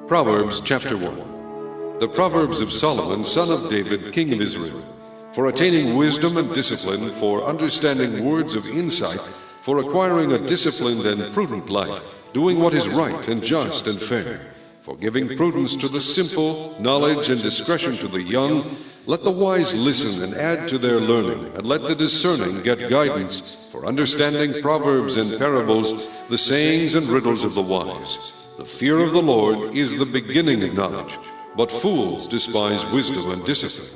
Proverbs chapter 1. The Proverbs of Solomon, son of David, king of Israel, for attaining wisdom and discipline, for understanding words of insight, for acquiring a disciplined and prudent life, doing what is right and just and fair, for giving prudence to the simple, knowledge and discretion to the young. Let the wise listen and add to their learning, and let the discerning get guidance, for understanding proverbs and parables, the sayings and riddles of the wise. The fear of the Lord is the beginning of knowledge, but fools despise wisdom and discipline.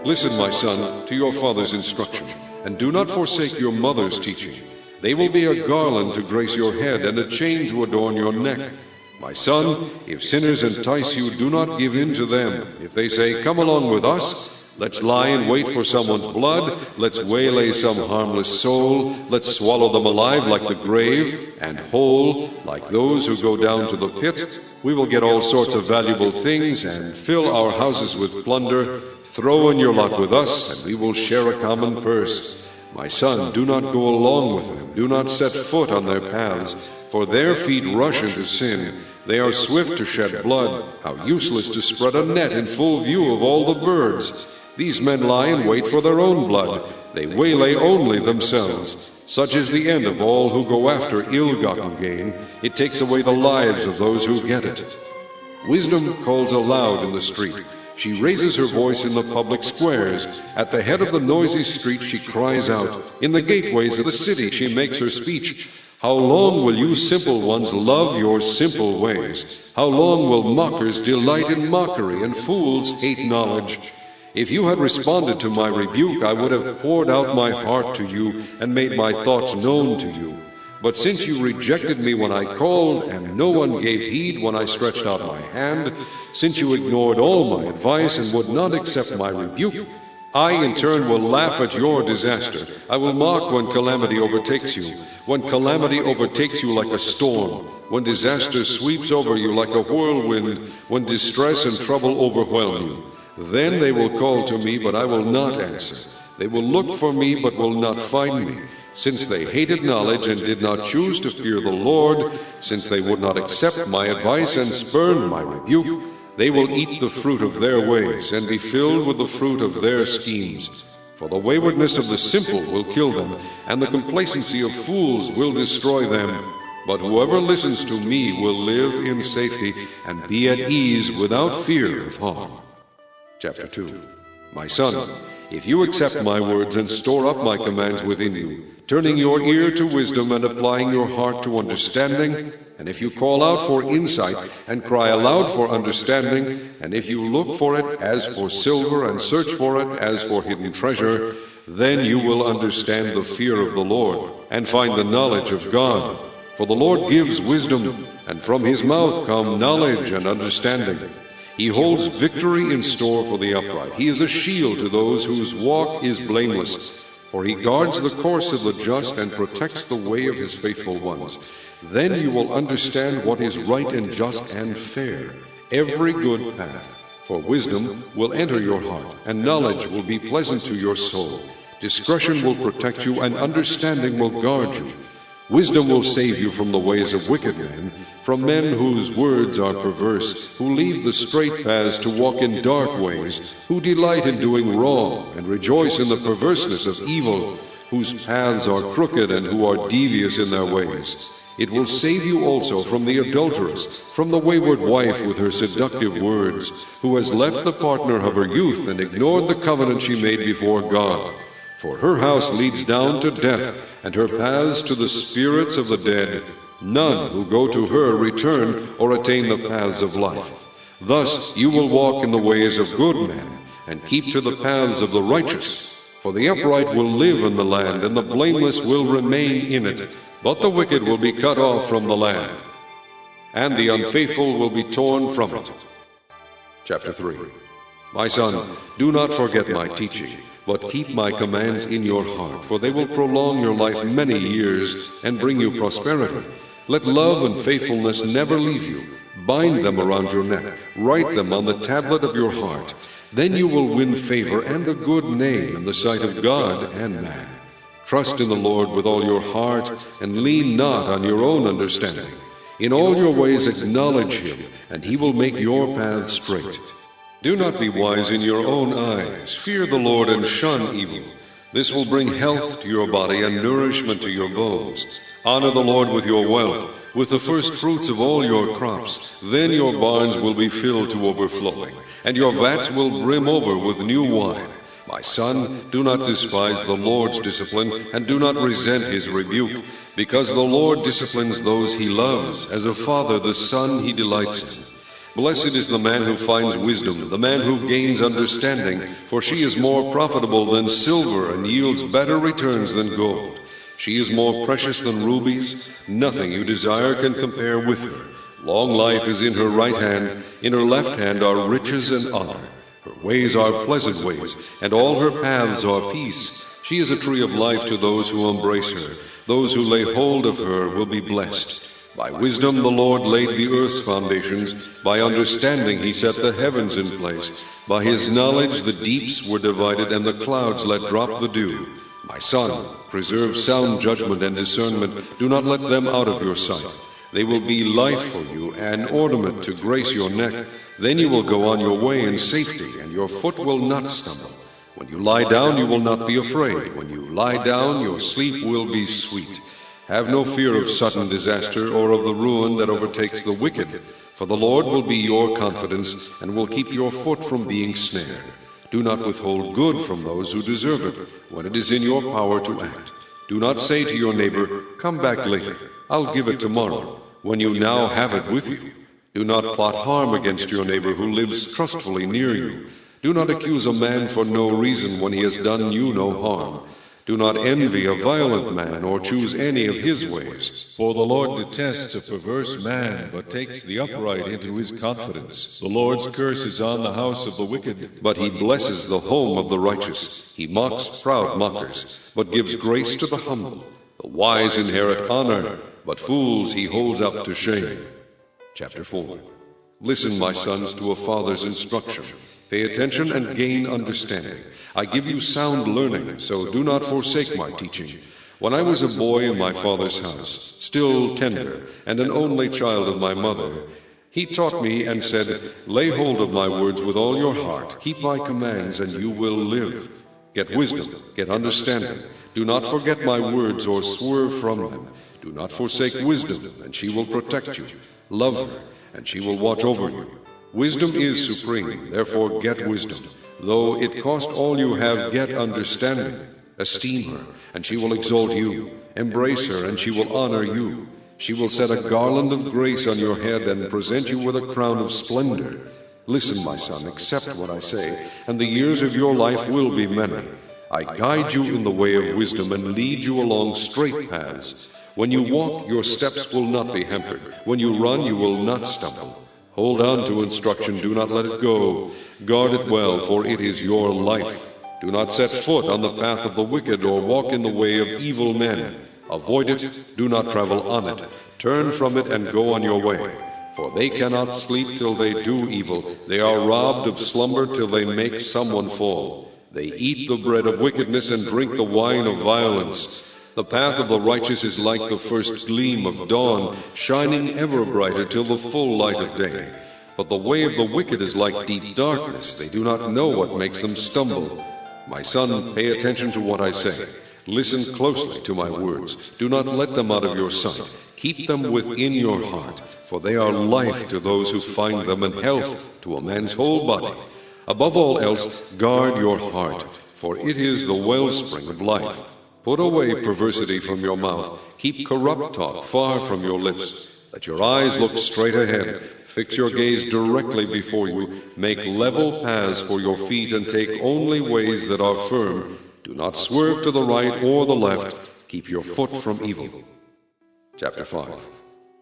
Listen, my son, to your father's instruction, and do not forsake your mother's teaching. They will be a garland to grace your head and a chain to adorn your neck. My son, if sinners entice you, do not give in to them. If they say, "Come along with us," let's lie in wait for someone's blood, let's waylay some harmless soul, let's swallow them alive like the grave, and whole like those who go down to the pit. We will get all sorts of valuable things and fill our houses with plunder. Throw in your lot with us, and we will share a common purse. My son, do not go along with them, do not set foot on their paths, for their feet rush into sin. They are swift to shed blood. How useless to spread a net in full view of all the birds. These men lie in wait for their own blood. They waylay only themselves. Such is the end of all who go after ill-gotten gain. It takes away the lives of those who get it. Wisdom calls aloud in the street. She raises her voice in the public squares. At the head of the noisy street she cries out. In the gateways of the city she makes her speech. How long will you simple ones love your simple ways? How long will mockers delight in mockery and fools hate knowledge? If you had responded to my rebuke, I would have poured out my heart to you and made my thoughts known to you. But since you rejected me when I called, and no one gave heed when I stretched out my hand, since you ignored all my advice and would not accept my rebuke, I in turn will laugh at your disaster. I will mock when calamity overtakes you, when calamity overtakes you like a storm, when disaster sweeps over you like a whirlwind, when distress and trouble overwhelm you. Then they will call to me, but I will not answer. They will look for me, but will not find me. Since they hated knowledge and did not choose to fear the Lord, since they would not accept my advice and spurned my rebuke, they will eat the fruit of their ways and be filled with the fruit of their schemes. For the waywardness of the simple will kill them, and the complacency of fools will destroy them. But whoever listens to me will live in safety and be at ease without fear of harm. Chapter 2. My son, if you accept my words and store up my commands within you, turning your ear to wisdom and applying your heart to understanding, and if you call out for insight and cry aloud for understanding, and if you look for it as for silver and search for it as for hidden treasure, then you will understand the fear of the Lord and find the knowledge of God. For the Lord gives wisdom, and from his mouth come knowledge and understanding. He holds victory in store for the upright. He is a shield to those whose walk is blameless. For he guards the course of the just and protects the way of his faithful ones. Then you will understand what is right and just and fair, every good path. For wisdom will enter your heart, and knowledge will be pleasant to your soul. Discretion will protect you, and understanding will guard you. Wisdom will save you from the ways of wicked men, from men whose words are perverse, who leave the straight paths to walk in dark ways, who delight in doing wrong and rejoice in the perverseness of evil, whose paths are crooked and who are devious in their ways. It will save you also from the adulteress, from the wayward wife with her seductive words, who has left the partner of her youth and ignored the covenant she made before God. For her house leads down to death, and her paths to the spirits of the dead. None who go to her return or attain the paths of life. Thus you will walk in the ways of good men, and keep to the paths of the righteous. For the upright will live in the land, and the blameless will remain in it. But the wicked will be cut off from the land, and the unfaithful will be torn from it. Chapter 3. My son, do not forget my teaching, but keep my commands in your heart, for they will prolong your life many years and bring you prosperity. Let love and faithfulness never leave you. Bind them around your neck. Write them on the tablet of your heart. Then you will win favor and a good name in the sight of God and man. Trust in the Lord with all your heart, and lean not on your own understanding. In all your ways acknowledge him, and he will make your paths straight. Do not be wise in your own eyes. Fear the Lord and shun evil. This will bring health to your body and nourishment to your bones. Honor the Lord with your wealth, with the first fruits of all your crops. Then your barns will be filled to overflowing, and your vats will brim over with new wine. My son, do not despise the Lord's discipline, and do not resent his rebuke, because the Lord disciplines those he loves, as a father the son he delights in. Blessed is the man who finds wisdom, the man who gains understanding, for she is more profitable than silver and yields better returns than gold. She is more precious than rubies. Nothing you desire can compare with her. Long life is in her right hand, in her left hand are riches and honor. Her ways are pleasant ways, and all her paths are peace. She is a tree of life to those who embrace her. Those who lay hold of her will be blessed. By wisdom the Lord laid the earth's foundations. By understanding he set the heavens in place. By his knowledge the deeps were divided, and the clouds let drop the dew. My son, preserve sound judgment and discernment. Do not let them out of your sight. They will be life for you, an ornament to grace your neck. Then you will go on your way in safety, and your foot will not stumble. When you lie down, you will not be afraid. When you lie down, your sleep will be sweet. Have no fear of sudden disaster or of the ruin that overtakes the wicked, for the Lord will be your confidence and will keep your foot from being snared. Do not withhold good from those who deserve it, when it is in your power to act. Do not say to your neighbor, "Come back later, I'll give it tomorrow," when you now have it with you. Do not plot harm against your neighbor who lives trustfully near you. Do not accuse a man for no reason when he has done you no harm. Do not envy a violent man or choose any of his ways. For the Lord detests a perverse man, but takes the upright into his confidence. The Lord's curse is on the house of the wicked, but he blesses the home of the righteous. He mocks proud mockers, but gives grace to the humble. The wise inherit honor, but fools he holds up to shame. Chapter 4. Listen, my sons, to a father's instruction. Pay attention and gain understanding. I give you sound learning, so do not forsake my teaching. When I was a boy in my father's house, still tender, and an only child of my mother, he taught me and said, "Lay hold of my words with all your heart. Keep my commands, and you will live. Get wisdom, get understanding. Do not forget my words or swerve from them. Do not forsake wisdom, and she will protect you. Love her, and she will watch over you. Wisdom is supreme, therefore get wisdom. Though it cost all you have, get understanding. Esteem her, and she will exalt you. Embrace her, and she will honor you. She will set a garland of grace on your head and present you with a crown of splendor. Listen, my son, accept what I say, and the years of your life will be many. I guide you in the way of wisdom and lead you along straight paths. When you walk, your steps will not be hampered. When you run, you will not stumble. Hold on to instruction, do not let it go. Guard it well, for it is your life. Do not set foot on the path of the wicked or walk in the way of evil men. Avoid it, do not travel on it. Turn from it and go on your way. For they cannot sleep till they do evil. They are robbed of slumber till they make someone fall. They eat the bread of wickedness and drink the wine of violence. The path of the righteous is like the first gleam of dawn, shining ever brighter till the full light of day. But the way of the wicked is like deep darkness. They do not know what makes them stumble. My son, pay attention to what I say. Listen closely to my words. Do not let them out of your sight. Keep them within your heart, for they are life to those who find them and health to a man's whole body. Above all else, guard your heart, for it is the wellspring of life. Put away perversity from your mouth. Keep corrupt talk far from your lips. Let your eyes look straight ahead. Fix your gaze directly before you. Make level paths for your feet and take only ways that are firm. Do not swerve to the right or the left. Keep your foot from evil. Chapter 5.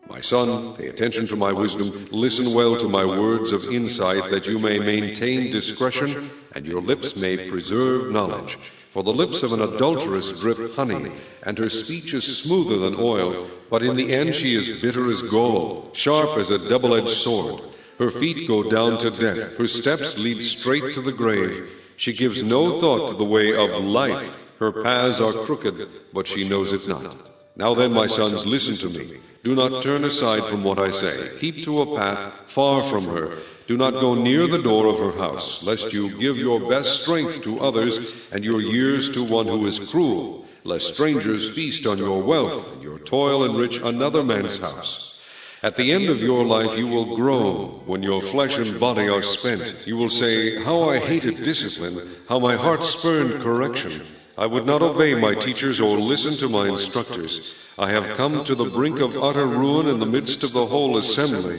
My son, pay attention to my wisdom. Listen well to my words of insight, that you may maintain discretion and your lips may preserve knowledge. For the lips of an adulteress drip honey, and her speech is smoother than oil, but in the end she is bitter as gall, sharp as a double-edged sword. Her feet go down to death, her steps lead straight to the grave. She gives no thought to the way of life. Her paths are crooked, but she knows it not. Now then, my sons, listen to me. Do not turn aside from what I say. Keep to a path far from her. Do not go near the door of her house, lest you give your best strength to others, and your years to one who is cruel, lest strangers feast on your wealth, and your toil enrich another man's house. At the end of your life you will groan, when your flesh and body are spent. You will say, how I hated discipline, how my heart spurned correction. I would not obey my teachers or listen to my instructors. I have come to the brink of utter ruin in the midst of the whole assembly.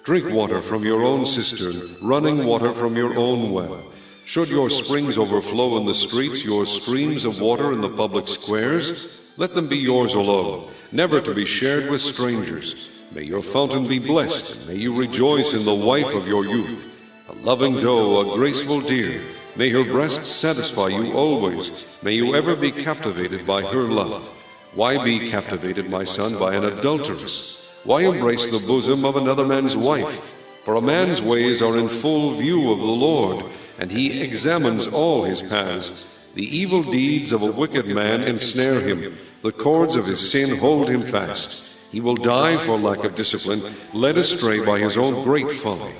Drink water from your own cistern, running water from your own well. Should your springs overflow in the streets, your streams of water in the public squares, let them be yours alone, never to be shared with strangers. May your fountain be blessed, and may you rejoice in the wife of your youth. A loving doe, a graceful deer, may her breasts satisfy you always. May you ever be captivated by her love. Why be captivated, my son, by an adulteress? Why embrace the bosom of another man's wife? For a man's ways are in full view of the Lord, and he examines all his paths. The evil deeds of a wicked man ensnare him. The cords of his sin hold him fast. He will die for lack of discipline, led astray by his own great folly.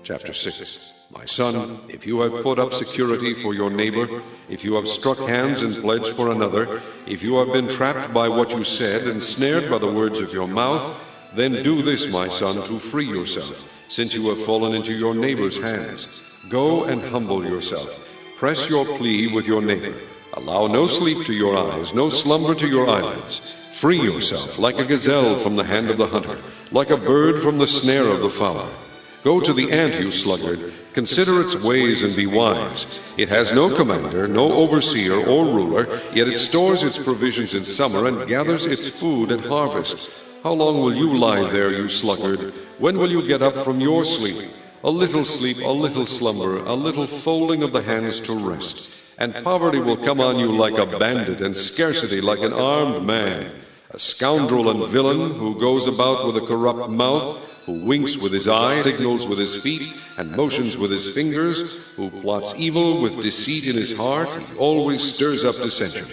Chapter 6. My son, if you have put up security for your neighbor, if you have struck hands in pledge for another, if you have been trapped by what you said and snared by the words of your mouth, then do this, my son, to free yourself, since you have fallen into your neighbor's hands. Go and humble yourself. Press your plea with your neighbor. Allow no sleep to your eyes, no slumber to your eyelids. Free yourself like a gazelle from the hand of the hunter, like a bird from the snare of the fowler. Go to the ant, you sluggard. Consider its ways and be wise. It has no commander, no overseer or ruler, yet it stores its provisions in summer and gathers its food at harvest. How long will you lie there, you sluggard? When will you get up from your sleep? A little sleep, a little slumber, a little folding of the hands to rest. And poverty will come on you like a bandit, and scarcity like an armed man. A scoundrel and villain who goes about with a corrupt mouth, who winks with his eye, signals with his feet, and motions with his fingers, who plots evil with deceit in his heart, he always stirs up dissension.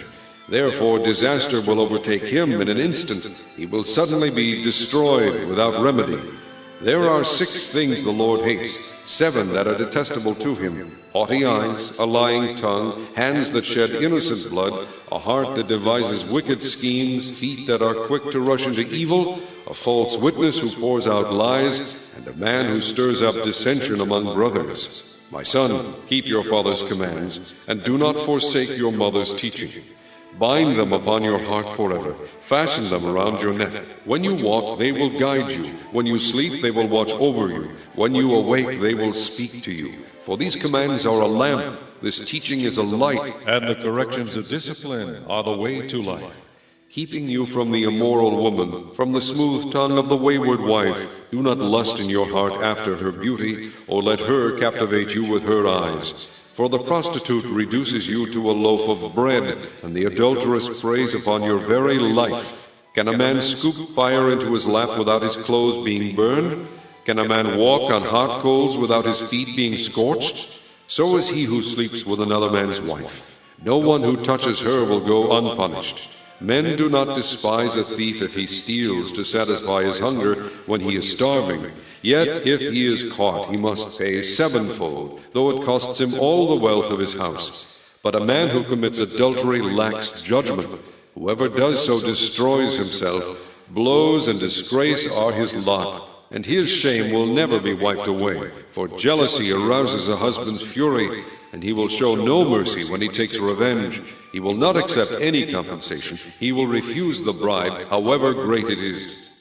Therefore disaster will overtake him in an instant. He will suddenly be destroyed without remedy. There are 6 things the Lord hates, 7 that are detestable to him: haughty eyes, a lying tongue, hands that shed innocent blood, a heart that devises wicked schemes, feet that are quick to rush into evil, a false witness who pours out lies, and a man who stirs up dissension among brothers. My son, keep your father's commands, and do not forsake your mother's teaching. Bind them upon your heart forever. Fasten them around your neck. When you walk, they will guide you. When you sleep, they will watch over you. When you awake, they will speak to you. For these commands are a lamp. This teaching is a light. And the corrections of discipline are the way to life. Keeping you from the immoral woman, from the smooth tongue of the wayward wife. Do not lust in your heart after her beauty, or let her captivate you with her eyes. For the prostitute reduces you to a loaf of bread, and the adulteress preys upon your very life. Can a man scoop fire into his lap without his clothes being burned? Can a man walk on hot coals without his feet being scorched? So is he who sleeps with another man's wife. No one who touches her will go unpunished. Men do not despise a thief if he steals to satisfy his hunger when he is starving. Yet if he is caught, he must pay 7-fold, though it costs him all the wealth of his house. But a man who commits adultery lacks judgment. Whoever does so destroys himself. Blows and disgrace are his lot, and his shame will never be wiped away. For jealousy arouses a husband's fury, and he will show no mercy when he takes revenge. He will not accept any compensation. He will refuse the bribe, however great it is.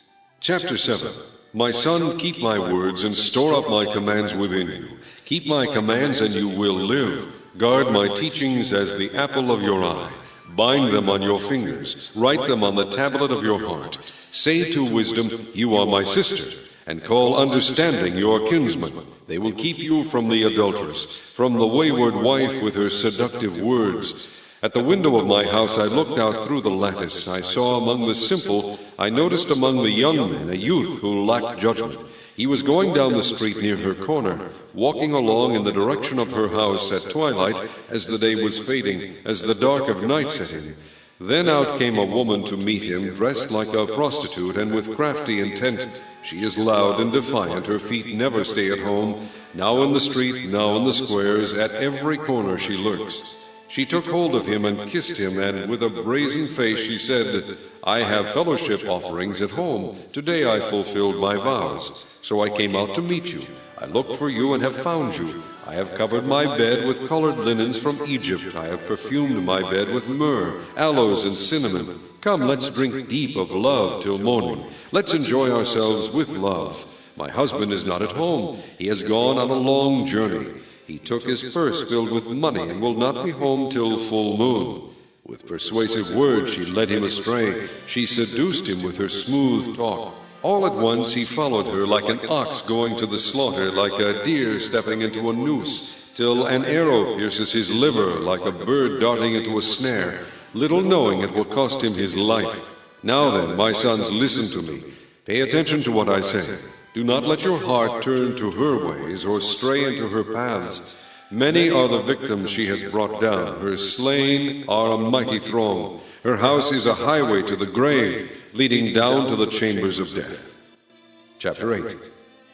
Chapter 7. My son, keep my words and store up my commands within you. Keep my commands and you will live. Guard my teachings as the apple of your eye. Bind them on your fingers. Write them on the tablet of your heart. Say to wisdom, you are my sister, and call understanding your kinsman. They will keep you from the adulteress, from the wayward wife with her seductive words. At the window of my house I looked out through the lattice. I saw among the simple, I noticed among the young men a youth who lacked judgment. He was going down the street near her corner, walking along in the direction of her house at twilight, as the day was fading, as the dark of night set in. Then out came a woman to meet him, dressed like a prostitute and with crafty intent. She is loud and defiant, her feet never stay at home. Now in the street, now in the squares, at every corner she lurks. She took hold of him and kissed him, and with a brazen face she said, "I have fellowship offerings at home. Today I fulfilled my vows. So I came out to meet you. I looked for you and have found you. I have covered my bed with colored linens from Egypt. I have perfumed my bed with myrrh, aloes, and cinnamon. Come, let's drink deep of love till morning. Let's enjoy ourselves with love. My husband is not at home. He has gone on a long journey. He took his purse filled with money and will not be home till full moon." With persuasive words she led him astray. She seduced him with her smooth talk. All at once he followed her like an ox going to the slaughter, like a deer stepping into a noose, till an arrow pierces his liver, like a bird darting into a snare, little knowing it will cost him his life. Now then, my sons, listen to me. Pay attention to what I say. Do not let your heart turn to her ways or stray into her paths. Many are the victims she has brought down. Her slain are a mighty throng. Her house is a highway to the grave, leading down to the chambers of death. Chapter 8.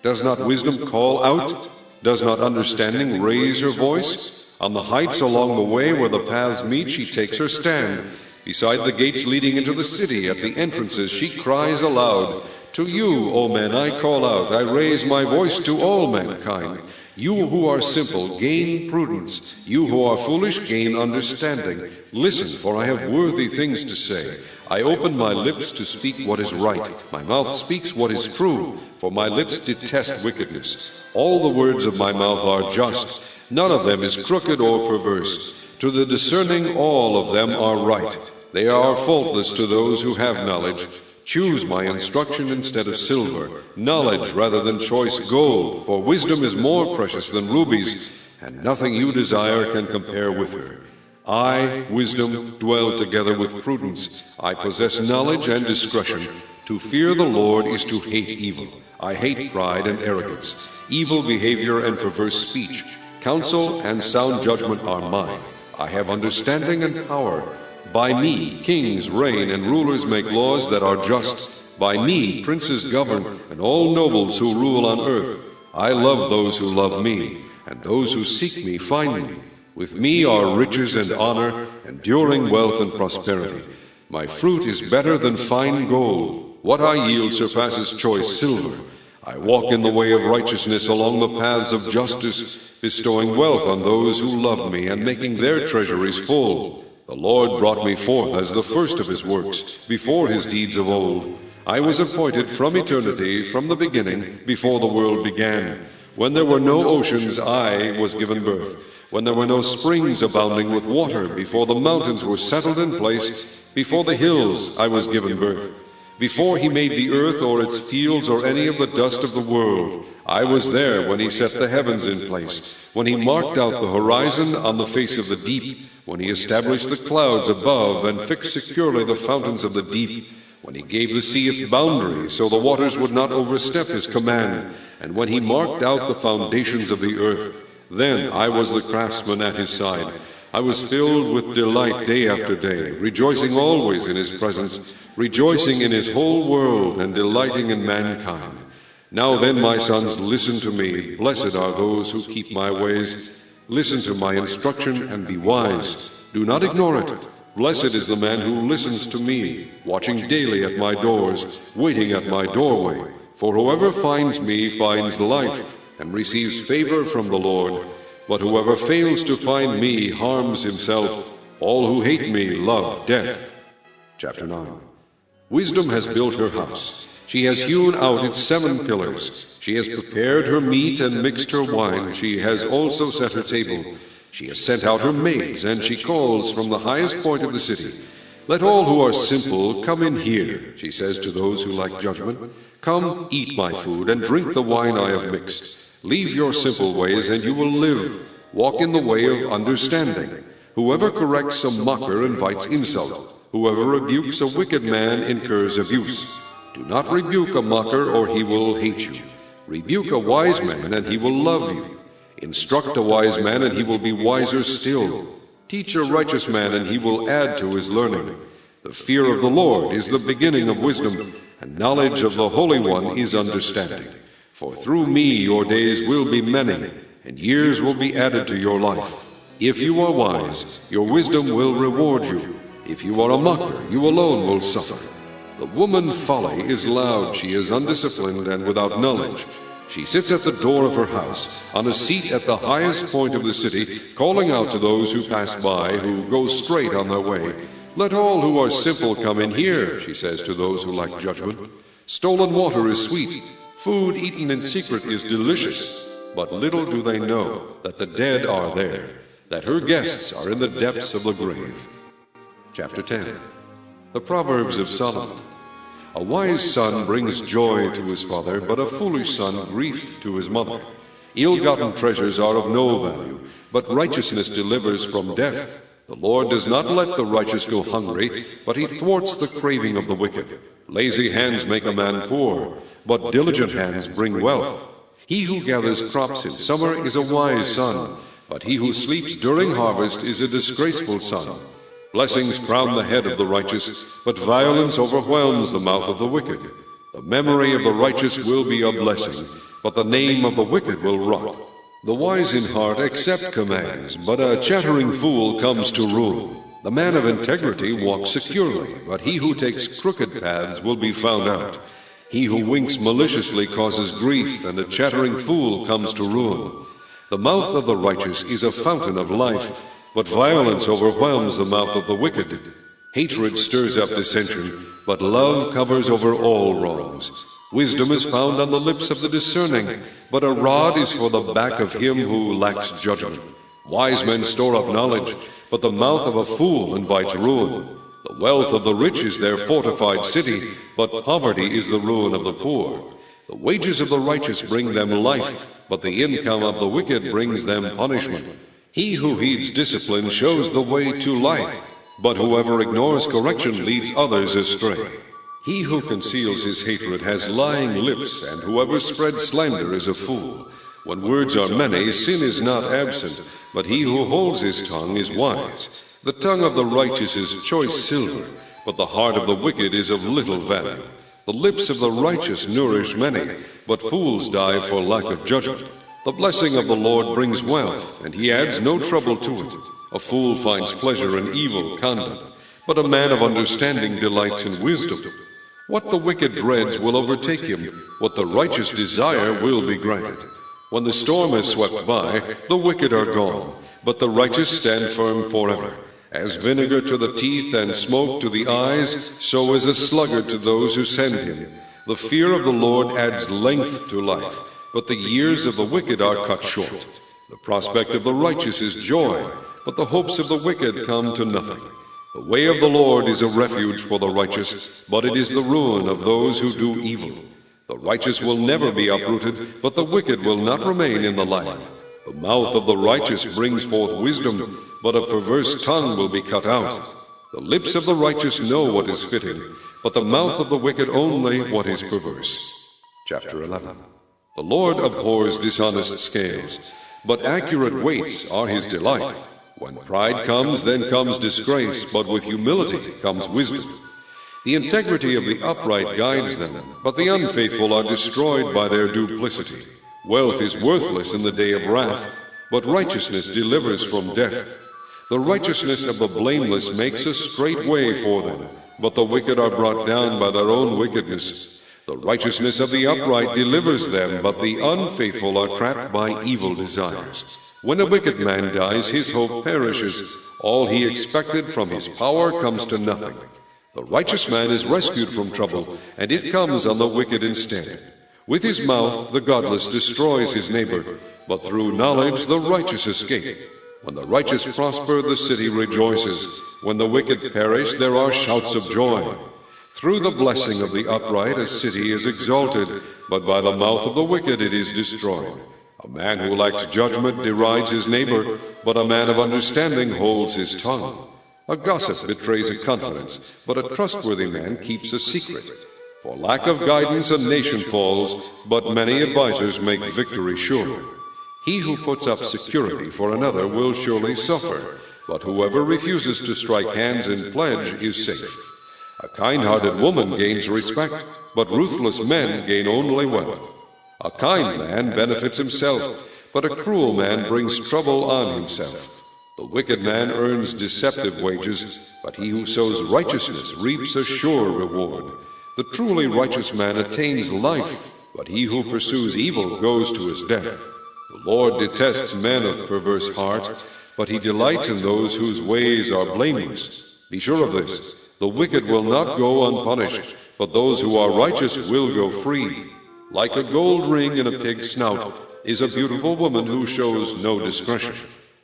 Does not wisdom call out? Does not understanding raise her voice? On the heights along the way where the paths meet, she takes her stand. Beside the gates leading into the city, at the entrances, she cries aloud. To you, O men, I call out. I raise my voice to all mankind. You who are simple, gain prudence. You who are foolish, gain understanding. Listen, for I have worthy things to say. I open my lips to speak what is right. My mouth speaks what is true, for my lips detest wickedness. All the words of my mouth are just. None of them is crooked or perverse. To the discerning, all of them are right. They are faultless to those who have knowledge. Choose my instruction instead of silver, knowledge rather than choice gold, for wisdom is more precious than rubies, and nothing you desire can compare with her. I, wisdom, dwell together with prudence. I possess knowledge and discretion. To fear the Lord is to hate evil. I hate pride and arrogance, evil behavior and perverse speech. Counsel and sound judgment are mine. I have understanding and power. By me, kings reign and rulers make laws that are just. By me, princes govern and all nobles who rule on earth. I love those who love me, and those who seek me find me. With me are riches and honor, enduring wealth and prosperity. My fruit is better than fine gold. What I yield surpasses choice silver. I walk in the way of righteousness along the paths of justice, bestowing wealth on those who love me and making their treasuries full. The Lord brought me forth as the first of his works, before his deeds of old. I was appointed from eternity, from the beginning, before the world began. When there were no oceans, I was given birth. When there were no springs abounding with water, before the mountains were settled in place, before the hills I was given birth. Before he made the earth or its fields or any of the dust of the world, I was there when he set the heavens in place, when he marked out the horizon on the face of the deep, when he established the clouds above and fixed securely the fountains of the deep, when he gave the sea its boundaries so the waters would not overstep his command, and when he marked out the foundations of the earth. Then I was the craftsman at his side. I was filled with delight day after day, rejoicing always in his presence, rejoicing in his whole world and delighting in mankind. Now then, my sons, listen to me. Blessed are those who keep my ways. Listen to my instruction and be wise. Do not ignore it. Blessed is the man who listens to me, watching daily at my doors, waiting at my doorway. For whoever finds me finds life and receives favor from the Lord. But whoever fails to find me harms himself. All who hate me love death. Chapter 9. Wisdom has built her house. She has hewn out its 7 pillars. She has prepared her meat and mixed her wine. She has also set her table. She has sent out her maids, and she calls from the highest point of the city. Let all who are simple come in here, she says to those who like judgment. Come, eat my food, and drink the wine I have mixed. Leave your simple ways, and you will live. Walk in the way of understanding. Whoever corrects a mocker invites insult. Whoever rebukes a wicked man incurs abuse. Do not rebuke a mocker, or he will hate you. Rebuke a wise man, and he will love you. Instruct a wise man, and he will be wiser still. Teach a righteous man, and he will add to his learning. The fear of the Lord is the beginning of wisdom, and knowledge of the Holy One is understanding. For through me your days will be many, and years will be added to your life. If you are wise, your wisdom will reward you. If you are a mocker, you alone will suffer. The woman folly is loud, she is undisciplined and without knowledge. She sits at the door of her house, on a seat at the highest point of the city, calling out to those who pass by, who go straight on their way. Let all who are simple come in here, she says to those who lack judgment. Stolen water is sweet, food eaten in secret is delicious, but little do they know that the dead are there, that her guests are in the depths of the grave. Chapter 10. The Proverbs of Solomon. A wise son brings joy to his father, but a foolish son grief to his mother. Ill-gotten treasures are of no value, but righteousness delivers from death. The Lord does not let the righteous go hungry, but he thwarts the craving of the wicked. Lazy hands make a man poor, but diligent hands bring wealth. He who gathers crops in summer is a wise son, but he who sleeps during harvest is a disgraceful son. Blessings crown the head of the righteous, but violence overwhelms the mouth of the wicked. The memory of the righteous will be a blessing, but the name of the wicked will rot. The wise in heart accept commands, but a chattering fool comes to ruin. The man of integrity walks securely, but he who takes crooked paths will be found out. He who winks maliciously causes grief, and a chattering fool comes to ruin. The mouth of the righteous is a fountain of life, but violence overwhelms the mouth of the wicked. Hatred stirs up dissension, but love covers over all wrongs. Wisdom is found on the lips of the discerning, but a rod is for the back of him who lacks judgment. Wise men store up knowledge, but the mouth of a fool invites ruin. The wealth of the rich is their fortified city, but poverty is the ruin of the poor. The wages of the righteous bring them life, but the income of the wicked brings them punishment. He who heeds discipline shows the way to life, but whoever ignores correction leads others astray. He who conceals his hatred has lying lips, and whoever spreads slander is a fool. When words are many, sin is not absent, but he who holds his tongue is wise. The tongue of the righteous is choice silver, but the heart of the wicked is of little value. The lips of the righteous nourish many, but fools die for lack of judgment. The blessing of the Lord brings wealth, and he adds no trouble to it. A fool finds pleasure in evil conduct, but a man of understanding delights in wisdom. What the wicked dreads will overtake him, what the righteous desire will be granted. When the storm has swept by, the wicked are gone, but the righteous stand firm forever. As vinegar to the teeth and smoke to the eyes, so is a sluggard to those who send him. The fear of the Lord adds length to life, but the years of the wicked are cut short. The prospect of the righteous is joy, but the hopes of the wicked come to nothing. The way of the Lord is a refuge for the righteous, but it is the ruin of those who do evil. The righteous will never be uprooted, but the wicked will not remain in the land. The mouth of the righteous brings forth wisdom, but a perverse tongue will be cut out. The lips of the righteous know what is fitting, but the mouth of the wicked only what is perverse. Chapter 11. The Lord abhors dishonest scales, but accurate weights are his delight. When pride comes, then comes disgrace, but with humility comes wisdom. The integrity of the upright guides them, but the unfaithful are destroyed by their duplicity. Wealth is worthless in the day of wrath, but righteousness delivers from death. The righteousness of the blameless makes a straight way for them, but the wicked are brought down by their own wickedness. The righteousness of the upright delivers them, but the unfaithful are trapped by evil desires. When a wicked man dies, his hope perishes. All he expected from his power comes to nothing. The righteous man is rescued from trouble, and it comes on the wicked instead. With his mouth the godless destroys his neighbor, but through knowledge the righteous escape. When the righteous prosper, the city rejoices. When the wicked perish, there are shouts of joy. Through the blessing of the upright a city is exalted, but by the mouth of the wicked it is destroyed. A man who lacks judgment derides his neighbor, but a man of understanding holds his tongue. A gossip betrays a confidence, but a trustworthy man keeps a secret. For lack of guidance a nation falls, but many advisers make victory sure. He who puts up security for another will surely suffer, but whoever refuses to strike hands in pledge is safe. A kind-hearted woman gains respect, but ruthless men gain only wealth. A kind man benefits himself, but a cruel man brings trouble on himself. The wicked man earns deceptive wages, but he who sows righteousness reaps a sure reward. The truly righteous man attains life, but he who pursues evil goes to his death. The Lord detests men of perverse heart, but he delights in those whose ways are blameless. Be sure of this, the wicked will not go unpunished, but those who are righteous will go free. Like a gold ring in a pig's snout is a beautiful woman who shows no discretion.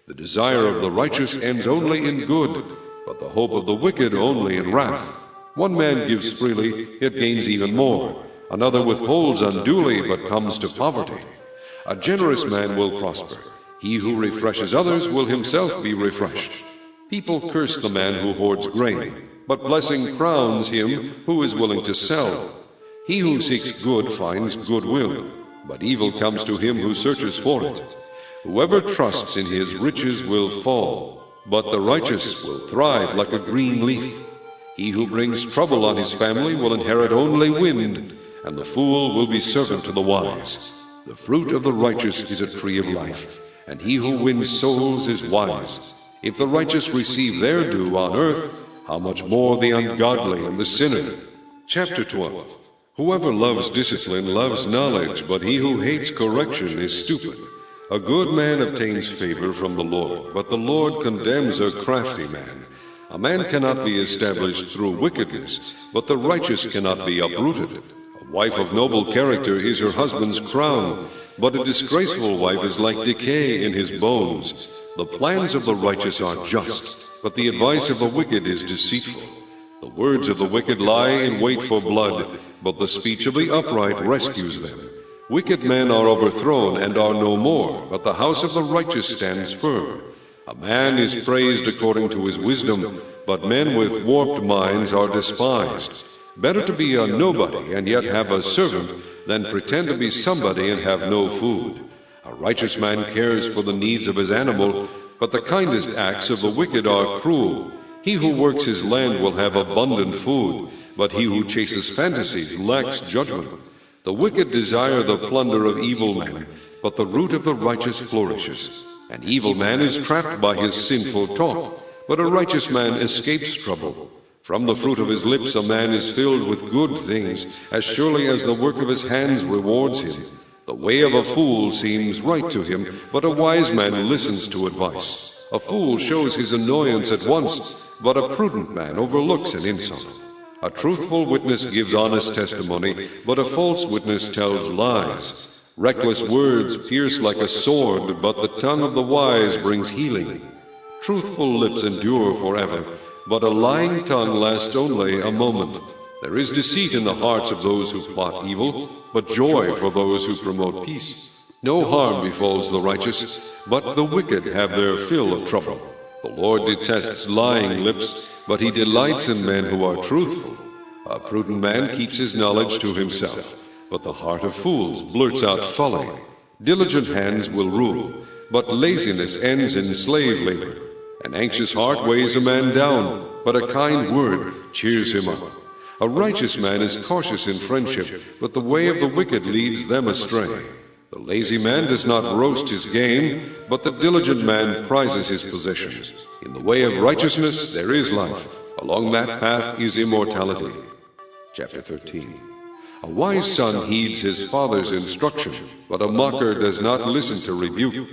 The desire of the righteous ends only in good, but the hope of the wicked only in wrath. One man gives freely, yet gains even more. Another withholds unduly, but comes to poverty. A generous man will prosper. He who refreshes others will himself be refreshed. People curse the man who hoards grain, but blessing crowns him who is willing to sell. He who seeks good finds goodwill, but evil comes to him who searches for it. Whoever trusts in his riches will fall, but the righteous will thrive like a green leaf. He who brings trouble on his family will inherit only wind, and the fool will be servant to the wise. The fruit of the righteous is a tree of life, and he who wins souls is wise. If the righteous receive their due on earth, how much more the ungodly and the sinner? Chapter 12. Whoever loves discipline loves knowledge, but he who hates correction is stupid. A good man obtains favor from the Lord, but the Lord condemns a crafty man. A man cannot be established through wickedness, but the righteous cannot be uprooted. A wife of noble character is her husband's crown, but a disgraceful wife is like decay in his bones. The plans of the righteous are just, but the advice of the wicked is deceitful. The words of the wicked lie in wait for blood, but the speech of the upright rescues them. Wicked men are overthrown and are no more, but the house of the righteous stands firm. A man is praised according to his wisdom, but men with warped minds are despised. Better to be a nobody and yet have a servant than pretend to be somebody and have no food. A righteous man cares for the needs of his animal, but the kindest acts of the wicked are cruel. He who works his land will have abundant food, but he who chases fantasies lacks judgment. The wicked desire the plunder of evil men, but the root of the righteous flourishes. An evil man is trapped by his sinful talk, but a righteous man escapes trouble. From the fruit of his lips a man is filled with good things, as surely as the work of his hands rewards him. The way of a fool seems right to him, but a wise man listens to advice. A fool shows his annoyance at once, but a prudent man overlooks an insult. A truthful witness gives honest testimony, but a false witness tells lies. Reckless words pierce like a sword, but the tongue of the wise brings healing. Truthful lips endure forever, but a lying tongue lasts only a moment. There is deceit in the hearts of those who plot evil, but joy for those who promote peace. No harm befalls the righteous, but the wicked have their fill of trouble. The Lord detests lying lips, but he delights in men who are truthful. A prudent man keeps his knowledge to himself, but the heart of fools blurts out folly. Diligent hands will rule, but laziness ends in slave labor. An anxious heart weighs a man down, but a kind word cheers him up. A righteous man is cautious in friendship, but the way of the wicked leads them astray. The lazy man does not roast his game, but the diligent man prizes his possessions. In the way of righteousness there is life. Along that path is immortality. Chapter 13. A wise son heeds his father's instruction, but a mocker does not listen to rebuke.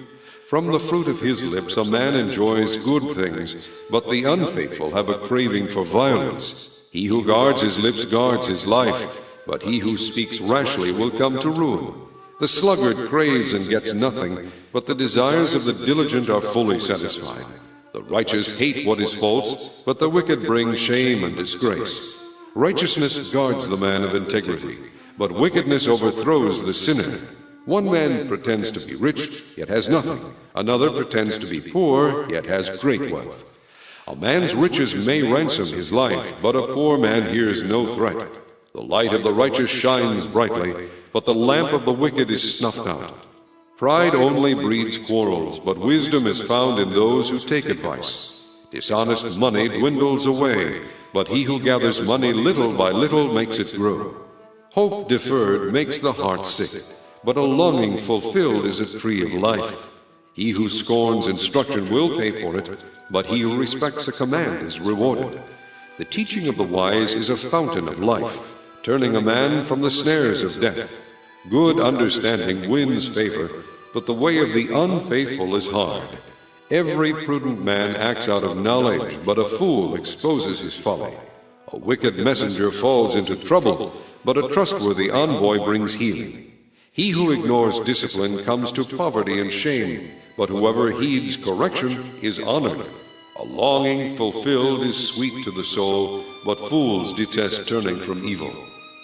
From the fruit of his lips a man enjoys good things, but the unfaithful have a craving for violence. He who guards his lips guards his life, but he who speaks rashly will come to ruin. The sluggard craves and gets nothing, but the desires of the diligent are fully satisfied. The righteous hate what is false, but the wicked bring shame and disgrace. Righteousness guards the man of integrity, but wickedness overthrows the sinner. One man pretends to be rich, yet has nothing. Another pretends to be poor, yet has great wealth. A man's riches may ransom his life, but a poor man hears no threat. The light of the righteous shines brightly, but the lamp of the wicked is snuffed out. Pride only breeds quarrels, but wisdom is found in those who take advice. Dishonest money dwindles away, but he who gathers money little by little makes it grow. Hope deferred makes the heart sick, but a longing fulfilled is a tree of life. He who scorns instruction will pay for it, but he who respects a command is rewarded. The teaching of the wise is a fountain of life, turning a man from the snares of death. Good understanding wins favor, but the way of the unfaithful is hard. Every prudent man acts out of knowledge, but a fool exposes his folly. A wicked messenger falls into trouble, but a trustworthy envoy brings healing. He who ignores discipline comes to poverty and shame, but whoever heeds correction is honored. A longing fulfilled is sweet to the soul, but fools detest turning from evil.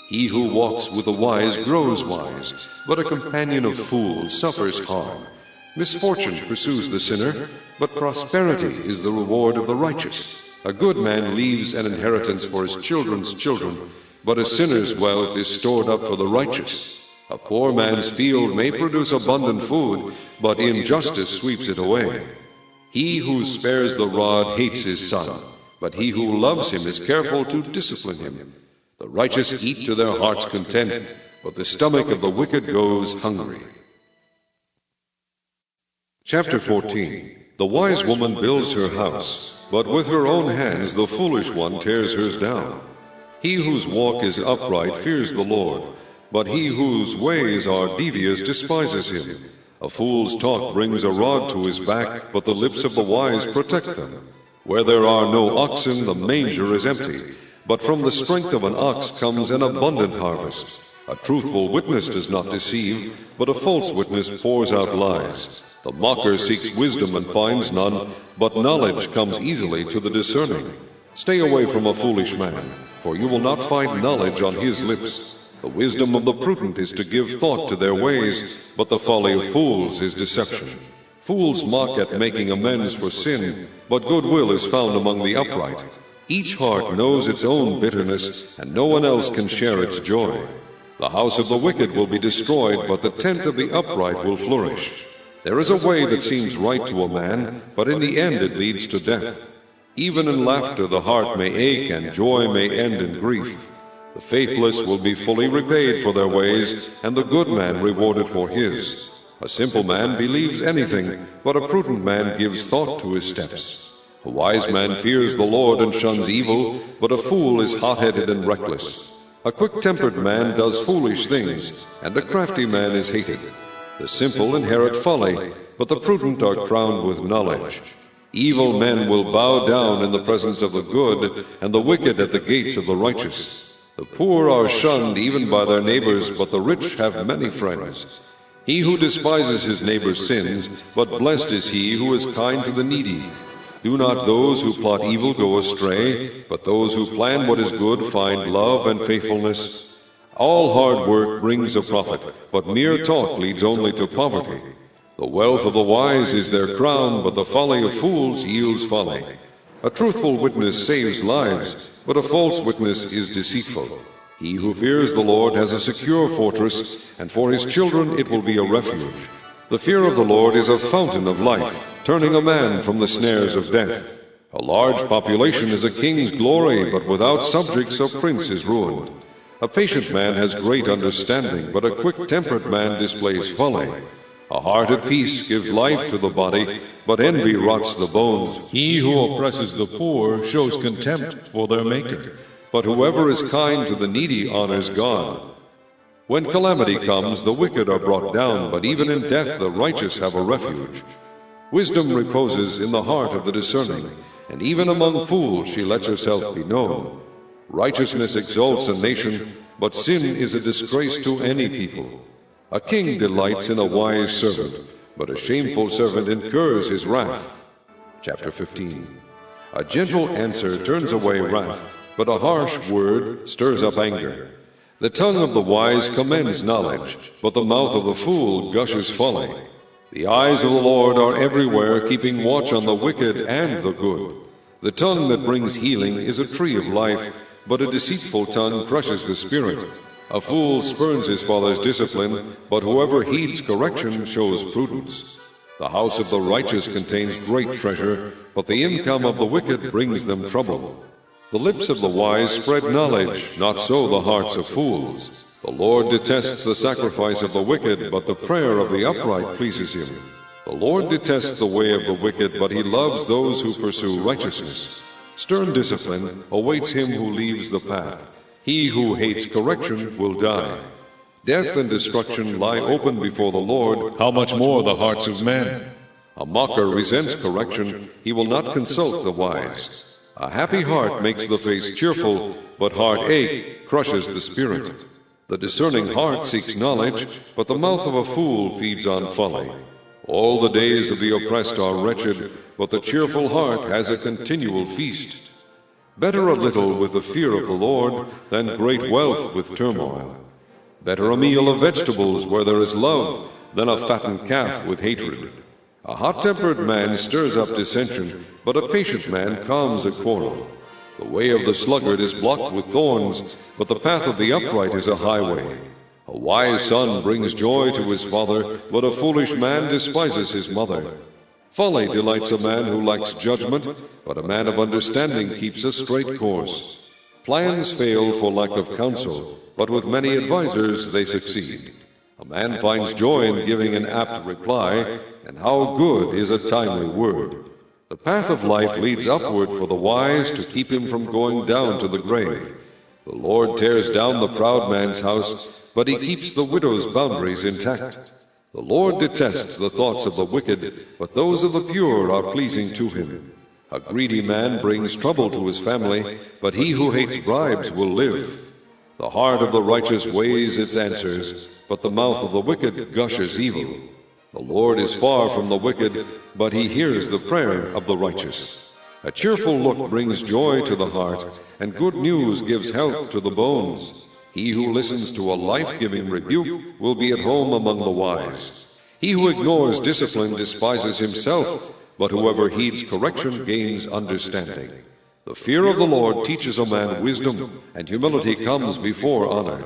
He who walks with the wise grows wise, but a companion of fools suffers harm. Misfortune pursues the sinner, but prosperity is the reward of the righteous. A good man leaves an inheritance for his children's children, but a sinner's wealth is stored up for the righteous. A poor man's field may produce abundant food, but injustice sweeps it away. He who spares the rod hates his son, but he who loves him is careful to discipline him. The righteous eat to their heart's content, but the stomach of the wicked goes hungry. Chapter 14. The wise woman builds her house, but with her own hands the foolish one tears hers down. He whose walk is upright fears the Lord, but he whose ways are devious despises him. A fool's talk brings a rod to his back, but the lips of the wise protect them. Where there are no oxen, the manger is empty, but from the strength of an ox comes an abundant harvest. A truthful witness does not deceive, but a false witness pours out lies. The mocker seeks wisdom and finds none, but knowledge comes easily to the discerning. Stay away from a foolish man, for you will not find knowledge on his lips. The wisdom of the prudent is to give thought to their ways, but the folly of fools is deception. Fools mock at making amends for sin, but goodwill is found among the upright. Each heart knows its own bitterness, and no one else can share its joy. The house of the wicked will be destroyed, but the tent of the upright will flourish. There is a way that seems right to a man, but in the end it leads to death. Even in laughter the heart may ache, and joy may end in grief. The faithless will be fully repaid for their ways, and the good man rewarded for his. A simple man believes anything, but a prudent man gives thought to his steps. A wise man fears the Lord and shuns evil, but a fool is hot-headed and reckless. A quick-tempered man does foolish things, and a crafty man is hated. The simple inherit folly, but the prudent are crowned with knowledge. Evil men will bow down in the presence of the good, and the wicked at the gates of the righteous. The poor are shunned even by their neighbors, but the rich have many friends. He who despises his neighbor's sins, but blessed is he who is kind to the needy. Do not those who plot evil go astray, but those who plan what is good find love and faithfulness. All hard work brings a profit, but mere talk leads only to poverty. The wealth of the wise is their crown, but the folly of fools yields folly. A truthful witness saves lives, but a false witness is deceitful. He who fears the Lord has a secure fortress, and for his children it will be a refuge. The fear of the Lord is a fountain of life, turning a man from the snares of death. A large population is a king's glory, but without subjects a prince is ruined. A patient man has great understanding, but a quick-tempered man displays folly. A heart at peace gives life to the body, but envy rots the bones. He who oppresses the poor shows contempt for their Maker, but whoever is kind to the needy honors God. When calamity comes, the wicked are brought down, but even in death the righteous have a refuge. Wisdom reposes in the heart of the discerning, and even among fools she lets herself be known. Righteousness exalts a nation, but sin is a disgrace to any people. A king delights in a wise servant, but a shameful servant incurs his wrath. Chapter 15. A gentle answer turns away wrath, but a harsh word stirs up anger. The tongue of the wise commends knowledge, but the mouth of the fool gushes folly. The eyes of the Lord are everywhere, keeping watch on the wicked and the good. The tongue that brings healing is a tree of life, but a deceitful tongue crushes the spirit. A fool spurns his father's discipline, but whoever heeds correction shows prudence. The house of the righteous contains great treasure, but the income of the wicked brings them trouble. The lips of the wise spread knowledge, not so the hearts of fools. The Lord detests the sacrifice of the wicked, but the prayer of the upright pleases him. The Lord detests the way of the wicked, but he loves those who pursue righteousness. Stern discipline awaits him who leaves the path. He who hates correction will die. Death and destruction lie open before the Lord. How much more the hearts of men? A mocker resents correction. He will not consult the wise. A happy heart makes the face cheerful, but heartache crushes the spirit. The discerning heart seeks knowledge, but the mouth of a fool feeds on folly. All the days of the oppressed are wretched, but the cheerful heart has a continual feast. Better a little with the fear of the Lord than great wealth with turmoil. Better a meal of vegetables where there is love than a fattened calf with hatred. A hot-tempered man stirs up dissension, but a patient man calms a quarrel. The way of the sluggard is blocked with thorns, but the path of the upright is a highway. A wise son brings joy to his father, but a foolish man despises his mother. Folly delights a man who lacks judgment, but a man of understanding keeps a straight course. Plans fail for lack of counsel, but with many advisers they succeed. A man finds joy in giving an apt reply, and how good is a timely word. The path of life leads upward for the wise to keep him from going down to the grave. The Lord tears down the proud man's house, but he keeps the widow's boundaries intact. The Lord detests the thoughts of the wicked, but those of the pure are pleasing to him. A greedy man brings trouble to his family, but he who hates bribes will live. The heart of the righteous weighs its answers, but the mouth of the wicked gushes evil. The Lord is far from the wicked, but he hears the prayer of the righteous. A cheerful look brings joy to the heart, and good news gives health to the bones. He who listens to a life-giving rebuke will be at home among the wise. He who ignores discipline despises himself, but whoever heeds correction gains understanding. The fear of the Lord teaches a man wisdom, and humility comes before honor.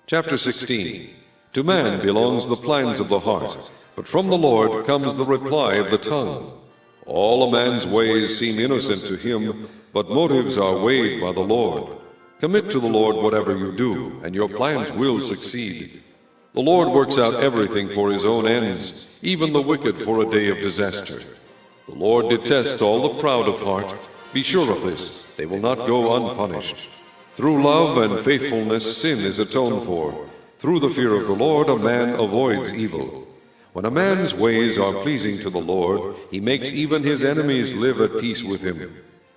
Chapter 16. To man belongs the plans of the heart, but from the Lord comes the reply of the tongue. All a man's ways seem innocent to him, but motives are weighed by the Lord. Commit to the Lord whatever you do, and your plans will succeed. The Lord works out everything for his own ends, even the wicked for a day of disaster. The Lord detests all the proud of heart. Be sure of this, they will not go unpunished. Through love and faithfulness sin is atoned for. Through the fear of the Lord a man avoids evil. When a man's ways are pleasing to the Lord, he makes even his enemies live at peace with him.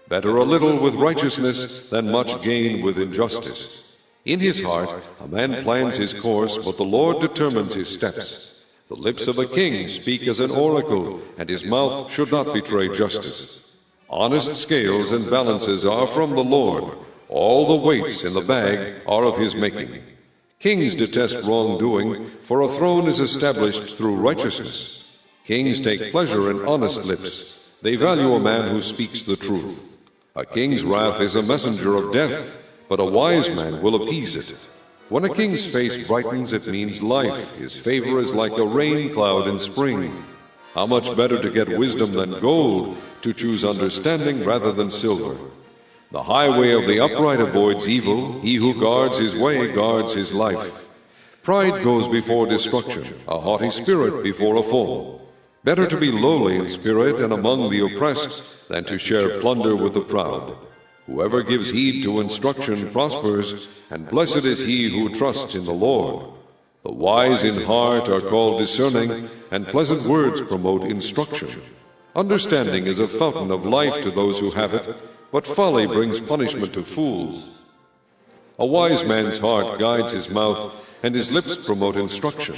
Better a little with righteousness than much gain with injustice. In his heart a man plans his course, but the Lord determines his steps. The lips of a king speak as an oracle, and his mouth should not betray justice. Honest scales and balances are from the Lord. All the weights in the bag are of his making. Kings detest wrongdoing, for a throne is established through righteousness. Kings take pleasure in honest lips. They value a man who speaks the truth. A king's wrath is a messenger of death, but a wise man will appease it. When a king's face brightens, it means life. His favor is like a rain cloud in spring. How much better to get wisdom than gold, to choose understanding rather than silver. The highway of the upright avoids evil. He who guards his way guards his life. Pride goes before destruction, a haughty spirit before a fall. Better to be lowly in spirit and among the oppressed than to share plunder with the proud. Whoever gives heed to instruction prospers, and blessed is he who trusts in the Lord. The wise in heart are called discerning, and pleasant words promote instruction. Understanding is a fountain of life to those who have it, but folly brings punishment to fools. A wise man's heart guides his mouth, and his lips promote instruction.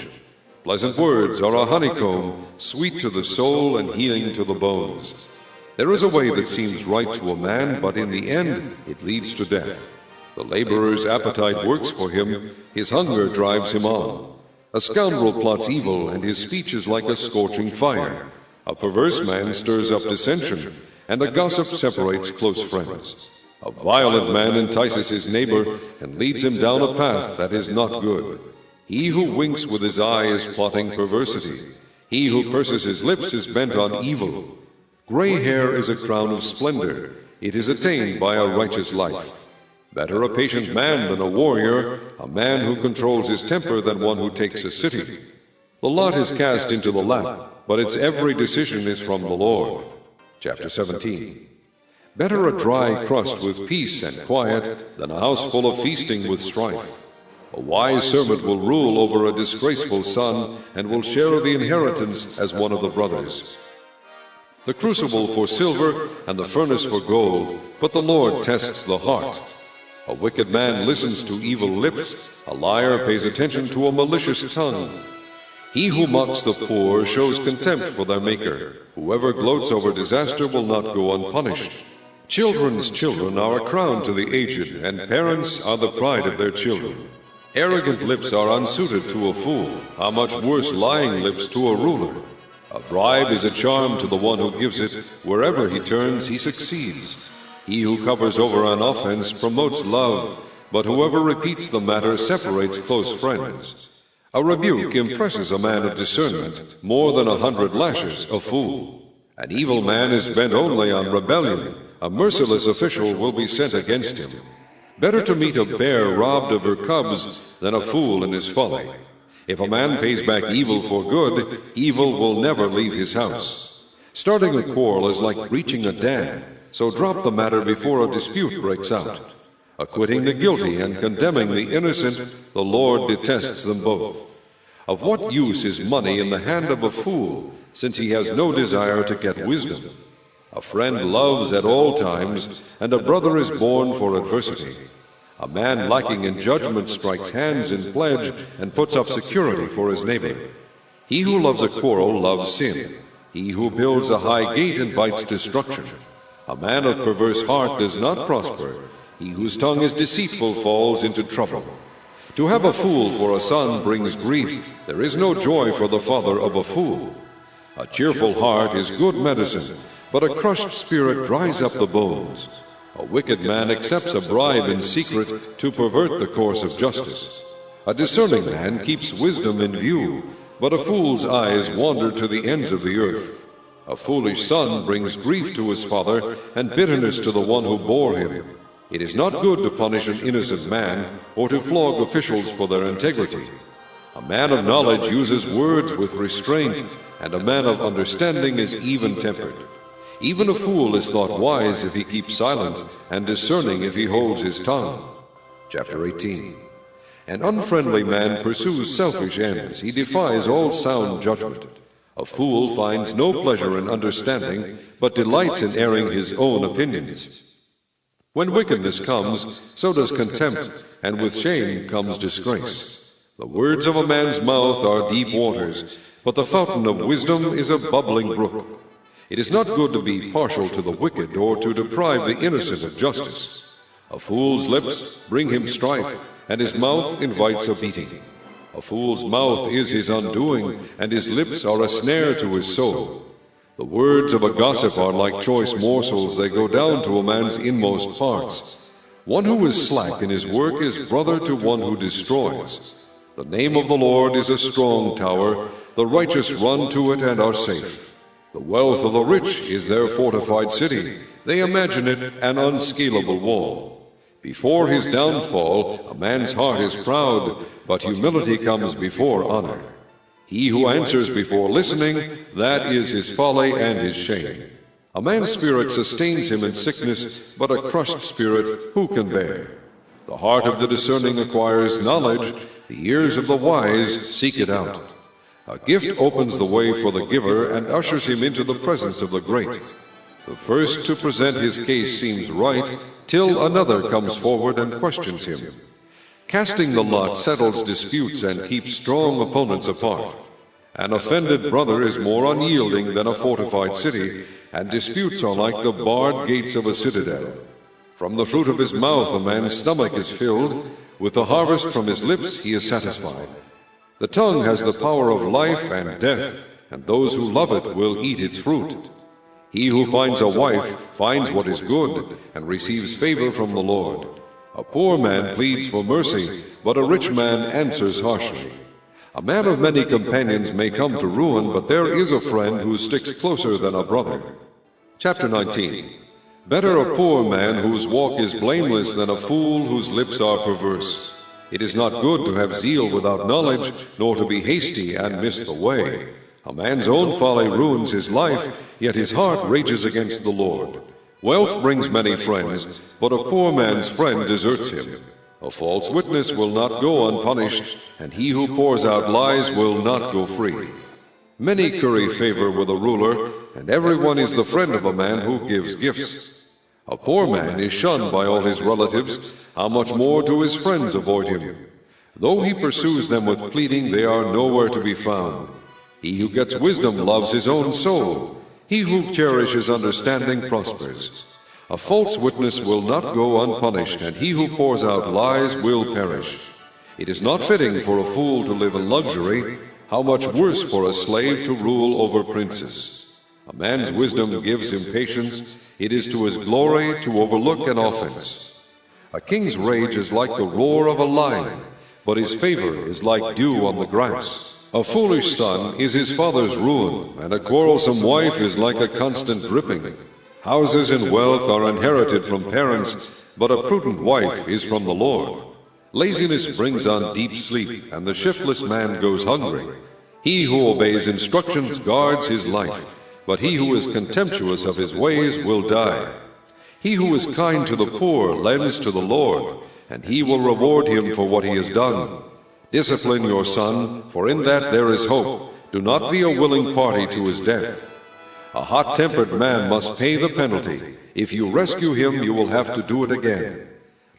Pleasant words are a honeycomb, sweet to the soul and healing to the bones. There is a way that seems right to a man, but in the end it leads to death. The laborer's appetite works for him, his hunger drives him on. A scoundrel plots evil, and his speech is like a scorching fire. A perverse man stirs up dissension, and a gossip separates close friends. A violent man entices his neighbor and leads him down a path that is not good. He who winks with his eye is plotting perversity. He who purses his lips is bent on evil. Gray hair is a crown of splendor. It is attained by a righteous life. Better a patient man than a warrior, a man who controls his temper than one who takes a city. The lot is cast into the lap, but its every decision is from the Lord. Chapter 17. Better a dry crust with peace and quiet than a house full of feasting with strife. A wise servant will rule over a disgraceful son and will share the inheritance as one of the brothers. The crucible for silver and the furnace for gold, but the Lord tests the heart. A wicked man listens to evil lips, a liar pays attention to a malicious tongue. He who mocks the poor shows contempt for their Maker. Whoever gloats over disaster will not go unpunished. Children's children are a crown to the aged, and parents are the pride of their children. Arrogant lips are unsuited to a fool, how much worse lying lips to a ruler. A bribe is a charm to the one who gives it. Wherever he turns, he succeeds. He who covers over an offense promotes love, but whoever repeats the matter separates close friends. A rebuke impresses a man of discernment more than 100 lashes a fool. An evil man is bent only on rebellion. A merciless official will be sent against him. Better to meet a bear robbed of her cubs than a fool in his folly. If a man pays back evil for good, evil will never leave his house. Starting a quarrel is like reaching a dam, so drop the matter before a dispute breaks out. Acquitting the guilty and condemning the innocent, the Lord detests them both. Of what use is money in the hand of a fool, since he has no desire to get wisdom? A friend loves at all times, and a brother is born for adversity. A man lacking in judgment strikes hands in pledge and puts up security for his neighbor. He who loves a quarrel loves sin. He who builds a high gate invites destruction. A man of perverse heart does not prosper. He whose tongue is deceitful falls into trouble. To have a fool for a son brings grief. There is no joy for the father of a fool. A cheerful heart is good medicine, but a crushed spirit dries up the bones. A wicked man accepts a bribe in secret to pervert the course of justice. A discerning man keeps wisdom in view, but a fool's eyes wander to the ends of the earth. A foolish son brings grief to his father and bitterness to the one who bore him. It is not good to punish an innocent man or to flog officials for their integrity. A man of knowledge uses words with restraint, and a man of understanding is even-tempered. Even a fool is thought wise if he keeps silent, and discerning if he holds his tongue. Chapter 18. An unfriendly man pursues selfish ends. He defies all sound judgment. A fool finds no pleasure in understanding, but delights in airing his own opinions. When wickedness comes, so does contempt, and with shame comes disgrace. The words of a man's mouth are deep waters, but the fountain of wisdom is a bubbling brook. It is not good to be partial to the wicked or to deprive the innocent of justice. A fool's lips bring him strife, and his mouth invites a beating. A fool's mouth is his undoing, and his lips are a snare to his soul. The words of a gossip are like choice morsels, they go down to a man's inmost parts. One who is slack in his work is brother to one who destroys. The name of the Lord is a strong tower, the righteous run to it and are safe. The wealth of the rich is their fortified city, they imagine it an unscalable wall. Before his downfall, a man's heart is proud, but humility comes before honor. He who answers before listening, that is his folly and his shame. A man's spirit sustains him in sickness, but a crushed spirit who can bear? The heart of the discerning acquires knowledge, the ears of the wise seek it out. A gift opens the way for the giver and ushers him into the presence of the great. The first to present his case seems right, till another comes forward and questions him. Casting the lot settles disputes and keeps strong opponents apart. An offended brother is more unyielding than a fortified city, and disputes are like the barred gates of a citadel. From the fruit of his mouth a man's stomach is filled, with the harvest from his lips he is satisfied. The tongue has the power of life and death, and those who love it will eat its fruit. He who finds a wife finds what is good, and receives favor from the Lord. A poor man pleads for mercy, but a rich man answers harshly. A man of many companions may come to ruin, but there is a friend who sticks closer than a brother. Chapter 19. Better a poor man whose walk is blameless than a fool whose lips are perverse. It is not good to have zeal without knowledge, nor to be hasty and miss the way. A man's own folly ruins his life, yet his heart rages against the Lord. Wealth brings many friends, but a poor man's friend deserts him. A false witness will not go unpunished, and he who pours out lies will not go free. Many curry favor with a ruler, and everyone is the friend of a man who gives gifts. A poor man is shunned by all his relatives, how much more do his friends avoid him? Though he pursues them with pleading, they are nowhere to be found. He who gets wisdom loves his own soul. He who cherishes understanding prospers. A false witness will not go unpunished, and he who pours out lies will perish. It is not fitting for a fool to live in luxury, how much worse for a slave to rule over princes. A man's wisdom gives him patience. It is to his glory to overlook an offense. A king's rage is like the roar of a lion, but his favor is like dew on the grass. A foolish son is his father's ruin, and a quarrelsome wife is like a constant dripping. Houses and wealth are inherited from parents, but a prudent wife is from the Lord. Laziness brings on deep sleep, and the shiftless man goes hungry. He who obeys instructions guards his life, but he who is contemptuous of his ways will die. He who is kind to the poor lends to the Lord, and he will reward him for what he has done. Discipline your son, for in that there is hope. Do not be a willing party to his death. A hot-tempered man must pay the penalty. If you rescue him, you will have to do it again.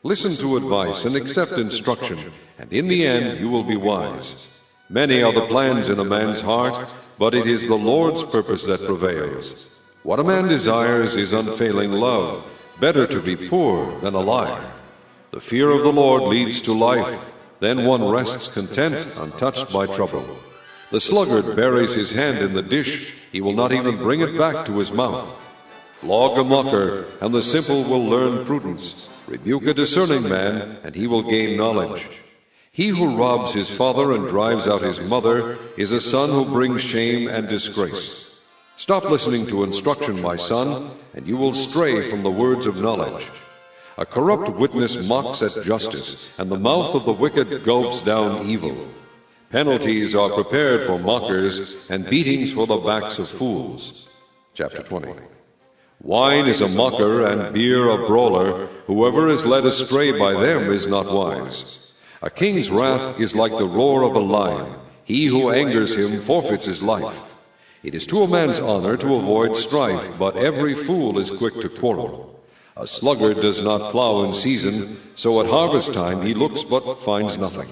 Listen to advice and accept instruction, and in the end you will be wise. Many are the plans in a man's heart, but it is the Lord's purpose that prevails. What a man desires is unfailing love. Better to be poor than a liar. The fear of the Lord leads to life. Then one rests content, untouched by trouble. The sluggard buries his hand in the dish. He will not even bring it back to his mouth. Flog a mocker, and the simple will learn prudence. Rebuke a discerning man, and he will gain knowledge. He who robs his father and drives out his mother is a son who brings shame and disgrace. Stop listening to instruction, my son, and you will stray from the words of knowledge. A corrupt witness mocks at justice, and the mouth of the wicked gulps down evil. Penalties are prepared for mockers, and beatings for the backs of fools. Chapter 20. Wine is a mocker, and beer a brawler. Whoever is led astray by them is not wise. A king's wrath is like the roar of a lion. He who angers him forfeits his life. It is to a man's honor to avoid strife, but every fool is quick to quarrel. A sluggard does not plow in season, so at harvest time he looks but finds nothing.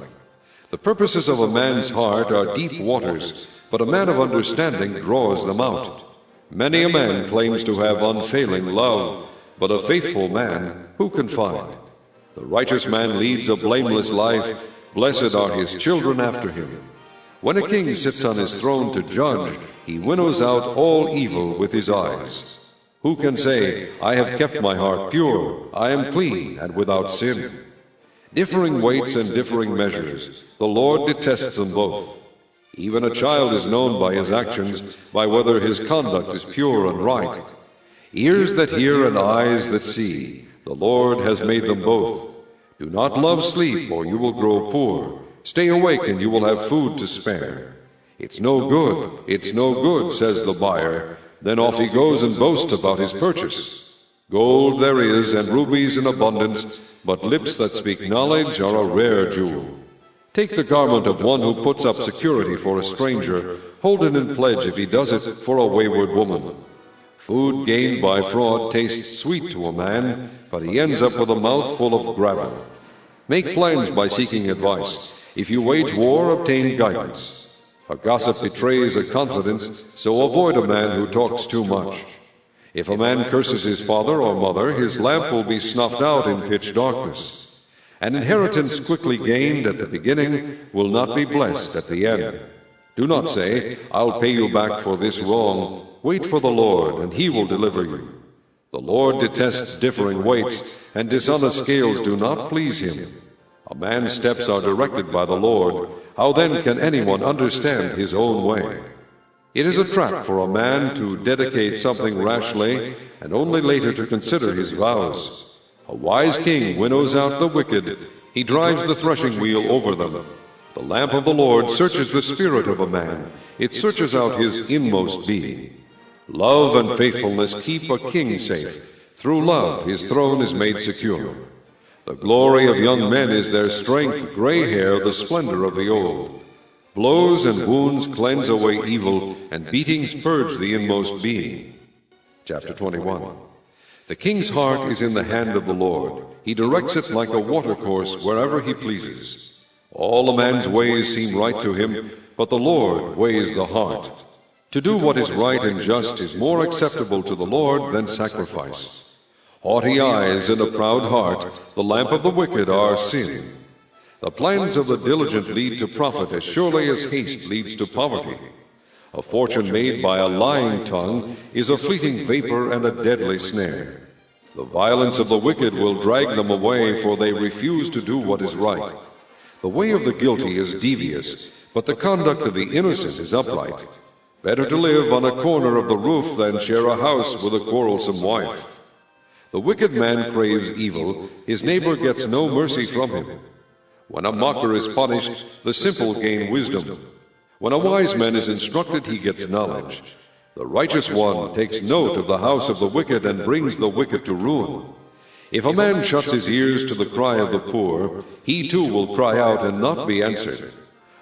The purposes of a man's heart are deep waters, but a man of understanding draws them out. Many a man claims to have unfailing love, but a faithful man who can find? The righteous man leads a blameless life. Blessed are his children after him. When a king sits on his throne to judge, he winnows out all evil with his eyes. Who can say, I have kept my heart pure, I am clean and without sin? Differing weights and differing measures, the Lord detests them both. Even a child is known by his actions, by whether his conduct is pure and right. Ears that hear and eyes that see, the Lord has made them both. Do not love sleep, or you will grow poor. Stay awake, and you will have food to spare. It's no good, says the buyer. Then off he goes and boasts about his purchase. Gold there is, and rubies in abundance, but lips that speak knowledge are a rare jewel. Take the garment of one who puts up security for a stranger. Hold it in pledge if he does it for a wayward woman. Food gained by fraud tastes sweet to a man, but he ends up with a mouth full of gravel. Make plans by seeking advice. If you wage war, obtain guidance. A gossip betrays a confidence, so avoid a man who talks too much. If a man curses his father or mother, his lamp will be snuffed out in pitch darkness. An inheritance quickly gained at the beginning will not be blessed at the end. Do not say, I'll pay you back for this wrong. Wait for the Lord, and he will deliver you. The Lord detests differing weights, and dishonest scales do not please him. A man's steps are directed by the Lord. How then can anyone understand his own way? It is a trap for a man to dedicate something rashly, and only later to consider his vows. A wise king winnows out the wicked. He drives the threshing wheel over them. The lamp of the Lord searches the spirit of a man. It searches out his inmost being. Love and faithfulness keep a king safe. Through love his throne is made secure. The glory of young men is their strength, gray hair the splendor of the old. Blows and wounds cleanse away evil, and beatings purge the inmost being. Chapter 21. The king's heart is in the hand of the Lord. He directs it like a watercourse wherever he pleases. All a man's ways seem right to him, but the Lord weighs the heart. To do what is right and just is more acceptable to the Lord than sacrifice. Haughty eyes and a proud heart, the lamp of the wicked are sin. The plans of the diligent lead to profit as surely as haste leads to poverty. A fortune made by a lying tongue is a fleeting vapor and a deadly snare. The violence of the wicked will drag them away, for they refuse to do what is right. The way of the guilty is devious, but the conduct of the innocent is upright. Better to live on a corner of the roof than share a house with a quarrelsome wife. The wicked man craves evil, his neighbor gets no mercy from him. When a mocker is punished, the simple gain wisdom. When a wise man is instructed, he gets knowledge. The righteous one takes note of the house of the wicked and brings the wicked to ruin. If a man shuts his ears to the cry of the poor, he too will cry out and not be answered.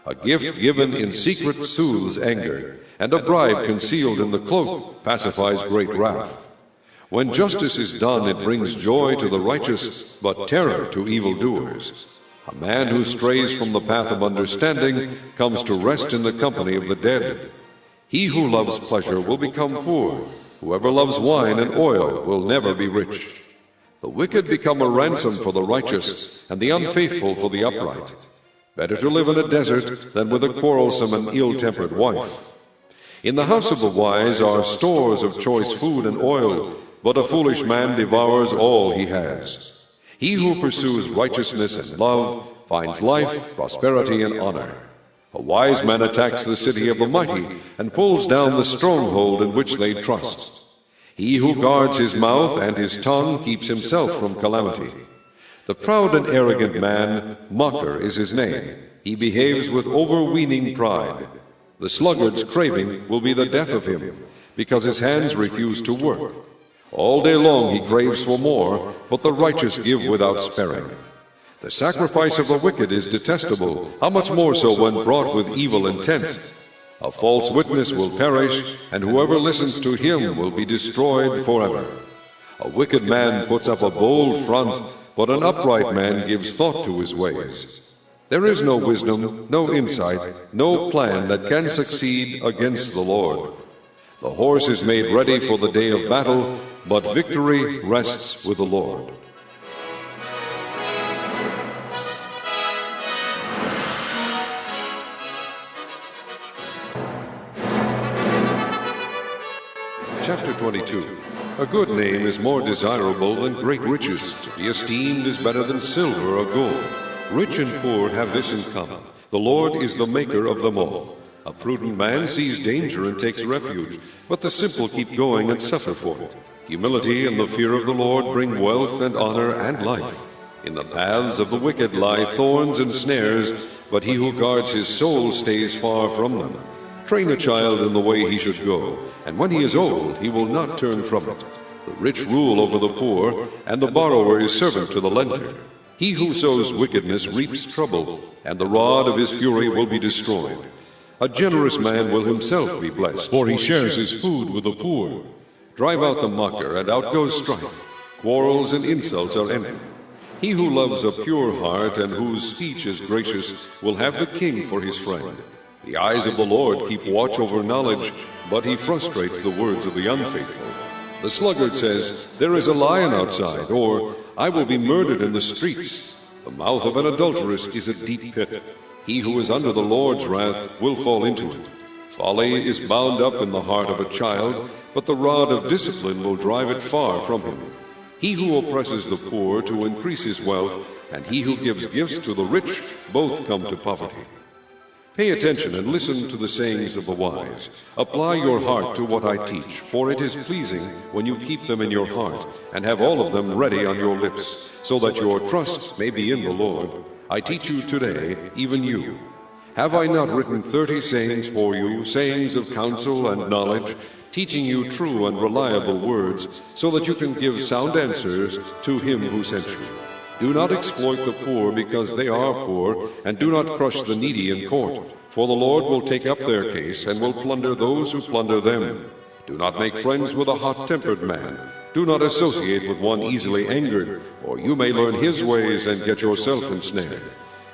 A gift given in secret soothes anger, and a bribe concealed in the cloak pacifies great wrath. When justice is done, it brings joy to the righteous, but terror to evildoers. A man who strays from the path of understanding comes to rest in the company of the dead. He who loves pleasure will become poor. Whoever loves wine and oil will never be rich. The wicked become a ransom for the righteous, and the unfaithful for the upright. Better to live in a desert than with a quarrelsome and ill-tempered wife. In the house of the wise are stores of choice food and oil, but a foolish man devours all he has. He who pursues righteousness and love finds life, prosperity, and honor. A wise man attacks the city of the mighty and pulls down the stronghold in which they trust. He who guards his mouth and his tongue keeps himself from calamity. The proud and arrogant man, mocker is his name. He behaves with overweening pride. The sluggard's craving will be the death of him, because his hands refuse to work. All day long he craves for more, but the righteous give without sparing. The sacrifice of the wicked is detestable, how much more so when brought with evil intent. A false witness will perish, and whoever listens to him will be destroyed forever. A wicked man puts up a bold front, but an upright man gives thought to his ways. There is no wisdom, no insight, no plan that can succeed against the Lord. The horse is made ready for the day of battle, but victory rests with the Lord. Chapter 22. A good name is more desirable than great riches. To be esteemed is better than silver or gold. Rich and poor have this in common: the Lord is the maker of them all. A prudent man sees danger and takes refuge, but the simple keep going and suffer for it. Humility and the fear of the Lord bring wealth and honor and life. In the paths of the wicked lie thorns and snares, but he who guards his soul stays far from them. Train a child in the way he should go, and when he is old, he will not turn from it. The rich rule over the poor, and the borrower is servant to the lender. He who sows wickedness reaps trouble, and the rod of his fury will be destroyed. A generous man will himself be blessed, for he shares his food with the poor. Drive out the mocker, and out goes strife. Quarrels and insults are ended. He who loves a pure heart and whose speech is gracious will have the king for his friend. The eyes of the Lord keep watch over knowledge, but he frustrates the words of the unfaithful. The sluggard says, "There is a lion outside," or, "I will be murdered in the streets." The mouth of an adulteress is a deep pit. He who is under the Lord's wrath will fall into it. Folly is bound up in the heart of a child, but the rod of discipline will drive it far from him. He who oppresses the poor to increase his wealth, and he who gives gifts to the rich, both come to poverty. Pay attention and listen to the sayings of the wise. Apply your heart to what I teach, for it is pleasing when you keep them in your heart, and have all of them ready on your lips, so that your trust may be in the Lord. I teach you today, even you. Have I not written 30 sayings for you, sayings of counsel and knowledge, teaching you true and reliable words, so that you can give sound answers to him who sent you? Do not exploit the poor because they are poor, and do not crush the needy in court, for the Lord will take up their case and will plunder those who plunder them. Do not make friends with a hot-tempered man. Do not associate with one easily angered, or you may learn his ways and get yourself ensnared.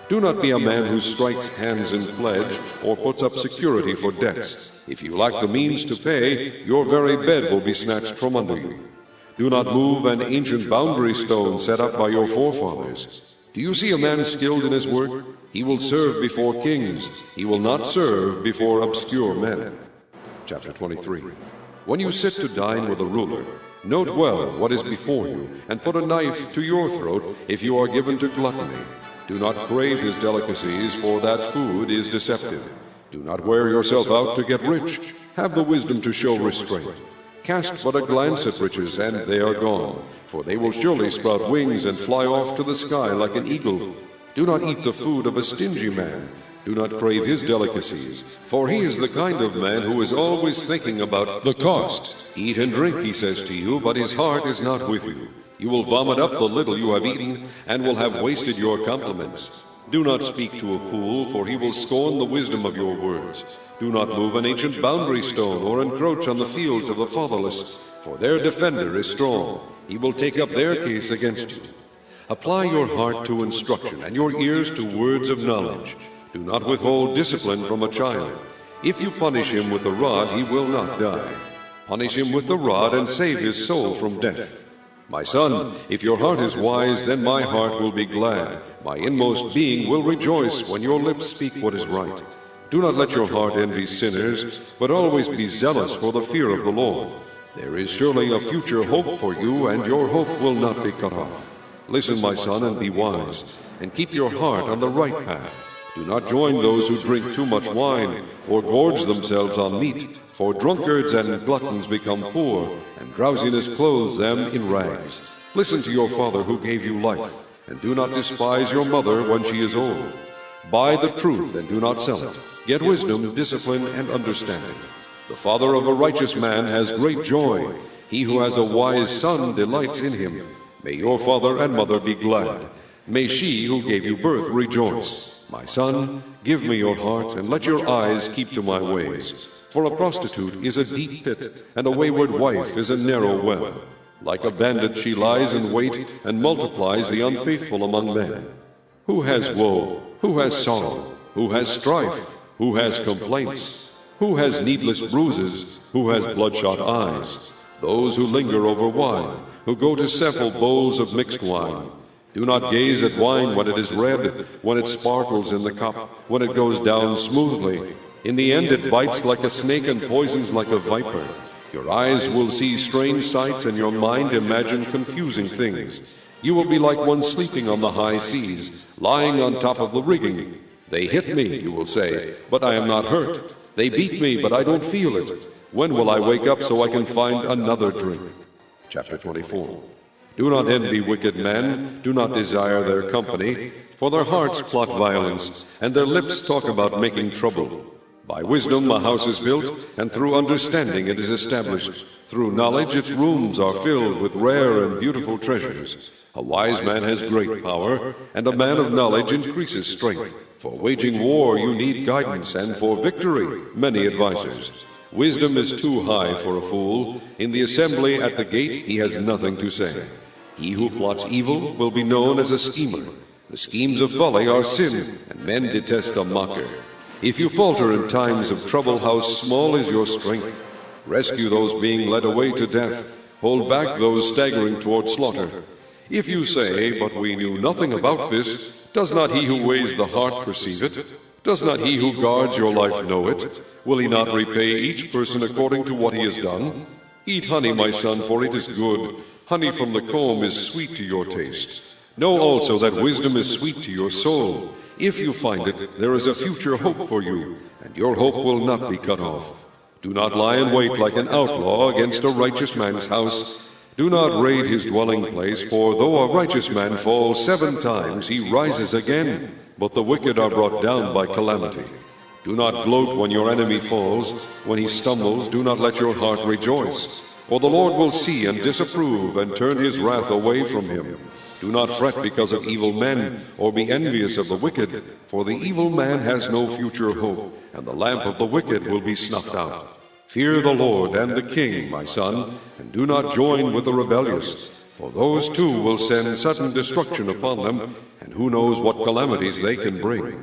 Do not be a man who strikes hands in pledge, or puts up security for debts. If you lack the means to pay, your very bed will be snatched from under you. Do not move an ancient boundary stone set up by your forefathers. Do you see a man skilled in his work? He will serve before kings. He will not serve before obscure men. Chapter 23. When you sit to dine with a ruler, note well what is before you, and put a knife to your throat if you are given to gluttony. Do not crave his delicacies, for that food is deceptive. Do not wear yourself out to get rich. Have the wisdom to show restraint. Cast but a glance at riches, and they are gone, for they will surely sprout wings and fly off to the sky like an eagle. Do not eat the food of a stingy man. Do not crave his delicacies, for he is the kind of man who is always thinking about the cost. Eat and drink, he says to you, but his heart is not with you. You will vomit up the little you have eaten, and will have wasted your compliments. Do not speak to a fool, for he will scorn the wisdom of your words. Do not move an ancient boundary stone, or encroach on the fields of the fatherless, for their defender is strong. He will take up their case against you. Apply your heart to instruction, and your ears to words of knowledge. Do not withhold discipline from a child. If you punish him with the rod, he will not die. Punish him with the rod, and save his soul from death. My son, if your heart is wise, then my heart will be glad. My inmost being will rejoice when your lips speak what is right. Do not let your heart envy sinners, but always be zealous for the fear of the Lord. There is surely a future hope for you, and your hope will not be cut off. Listen, my son, and be wise, and keep your heart on the right path. Do not join those who drink too much wine, or gorge themselves on meat, for drunkards and gluttons become poor, and drowsiness clothes them in rags. Listen to your father who gave you life, and do not despise your mother when she is old. Buy the truth and do not sell it. Get wisdom, discipline, and understanding. The father of a righteous man has great joy. He who has a wise son delights in him. May your father and mother be glad. May she who gave you birth rejoice. My son, give me your heart, and let your eyes keep to my ways. For a prostitute is a deep pit, and a wayward wife is a narrow well. Like a bandit she lies in wait, and multiplies the unfaithful among men. Who has woe? Who has sorrow? Who has strife? Who has complaints? Who has needless bruises? Who has bloodshot eyes? Those who linger over wine, who go to several bowls of mixed wine. Do not gaze at wine when it is red, when it sparkles in the cup, when it goes down smoothly. In the end it bites like a snake and poisons like a viper. Your eyes will see strange sights, and your mind imagine confusing things. You will be like one sleeping on the high seas, lying on top of the rigging. They hit me, you will say, but I am not hurt. They beat me, but I don't feel it. When will I wake up so I can find another drink? Chapter 24. Do not envy wicked men, do not desire their company, for their hearts plot violence, and their lips talk about making trouble. By wisdom a house is built, and through understanding it is established. Through knowledge its rooms are filled with rare and beautiful treasures. A wise man has great power, and a man of knowledge increases strength. For waging war you need guidance, and for victory many advisers. Wisdom is too high for a fool. In the assembly at the gate he has nothing to say. He who plots evil will be known as a schemer. The schemes of folly are sin, and men detest a mocker. If you falter in times of trouble, how small is your strength? Rescue those being led away to death. Hold back those staggering toward slaughter. If you say, "But we knew nothing about this," does not he who weighs the heart perceive it? Does not he who guards your life know it? Will he not repay each person according to what he has done? Eat honey, my son, for it is good. Honey from the comb is sweet to your taste. Know also that wisdom is sweet to your soul. If you find it, there is a future hope for you, and your hope will not be cut off. Do not lie in wait like an outlaw against a righteous man's house. Do not raid his dwelling place, for though a righteous man falls 7 times, he rises again, but the wicked are brought down by calamity. Do not gloat when your enemy falls. When he stumbles, do not let your heart rejoice. For the Lord will see and disapprove and turn his wrath away from him. Do not fret because of evil men, or be envious of the wicked, for the evil man has no future hope, and the lamp of the wicked will be snuffed out. Fear the Lord and the king, my son, and do not join with the rebellious, for those too will send sudden destruction upon them, and who knows what calamities they can bring.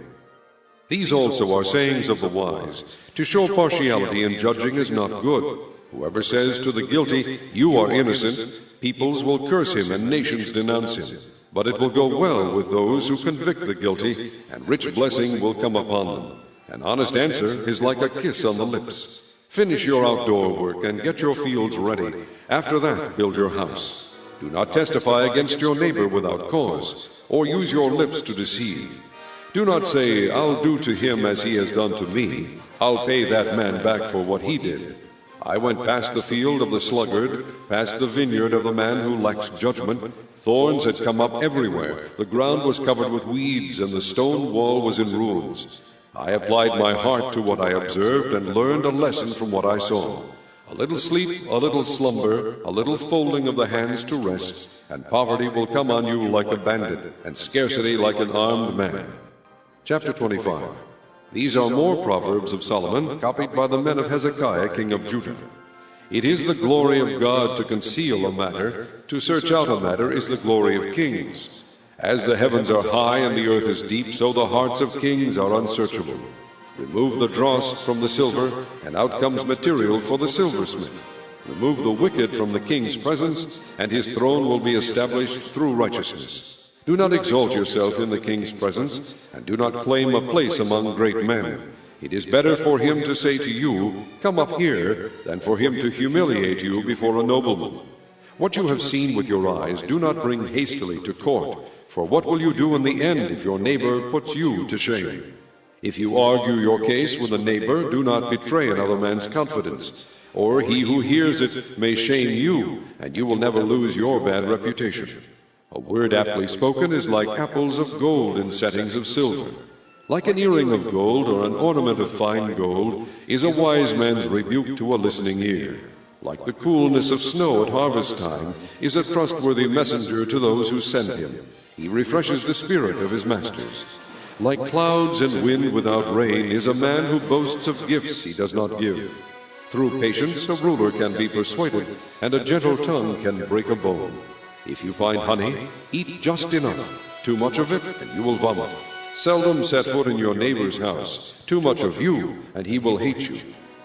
These also are sayings of the wise. To show partiality in judging is not good. Whoever says to the guilty, "You are innocent," peoples will curse him and nations denounce him. But it will go well with those who convict the guilty, and rich blessing will come upon them. An honest answer is like a kiss on the lips. Finish your outdoor work and get your fields ready. After that, build your house. Do not testify against your neighbor without cause, or use your lips to deceive. Do not say, "I'll do to him as he has done to me. I'll pay that man back for what he did." I went past the field of the sluggard, past the vineyard of the man who lacks judgment. Thorns had come up everywhere. The ground was covered with weeds, and the stone wall was in ruins. I applied my heart to what I observed and learned a lesson from what I saw. A little sleep, a little slumber, a little folding of the hands to rest, and poverty will come on you like a bandit, and scarcity like an armed man. Chapter 25. These are more Proverbs of Solomon, copied by the men of Hezekiah, king of Judah. It is the glory of God to conceal a matter. To search out a matter is the glory of kings. As the heavens are high and the earth is deep, so the hearts of kings are unsearchable. Remove the dross from the silver, and out comes material for the silversmith. Remove the wicked from the king's presence, and his throne will be established through righteousness. Do not exalt yourself in the king's presence, and do not claim a place among great men. It is better for him to say to you, "Come up here," than for him to humiliate you before a nobleman. What you have seen with your eyes, do not bring hastily to court, for what will you do in the end if your neighbor puts you to shame? If you argue your case with a neighbor, do not betray another man's confidence, or he who hears it may shame you, and you will never lose your bad reputation. A word aptly spoken is like apples of gold in settings of silver. Like an earring of gold or an ornament of fine gold is a wise man's rebuke to a listening ear. Like the coolness of snow at harvest time is a trustworthy messenger to those who send him. He refreshes the spirit of his masters. Like clouds and wind without rain is a man who boasts of gifts he does not give. Through patience a ruler can be persuaded, and a gentle tongue can break a bone. If you find honey, eat just enough. Too much of it, and you will vomit. Seldom set foot in your neighbor's house. Too much of you, and he will hate you.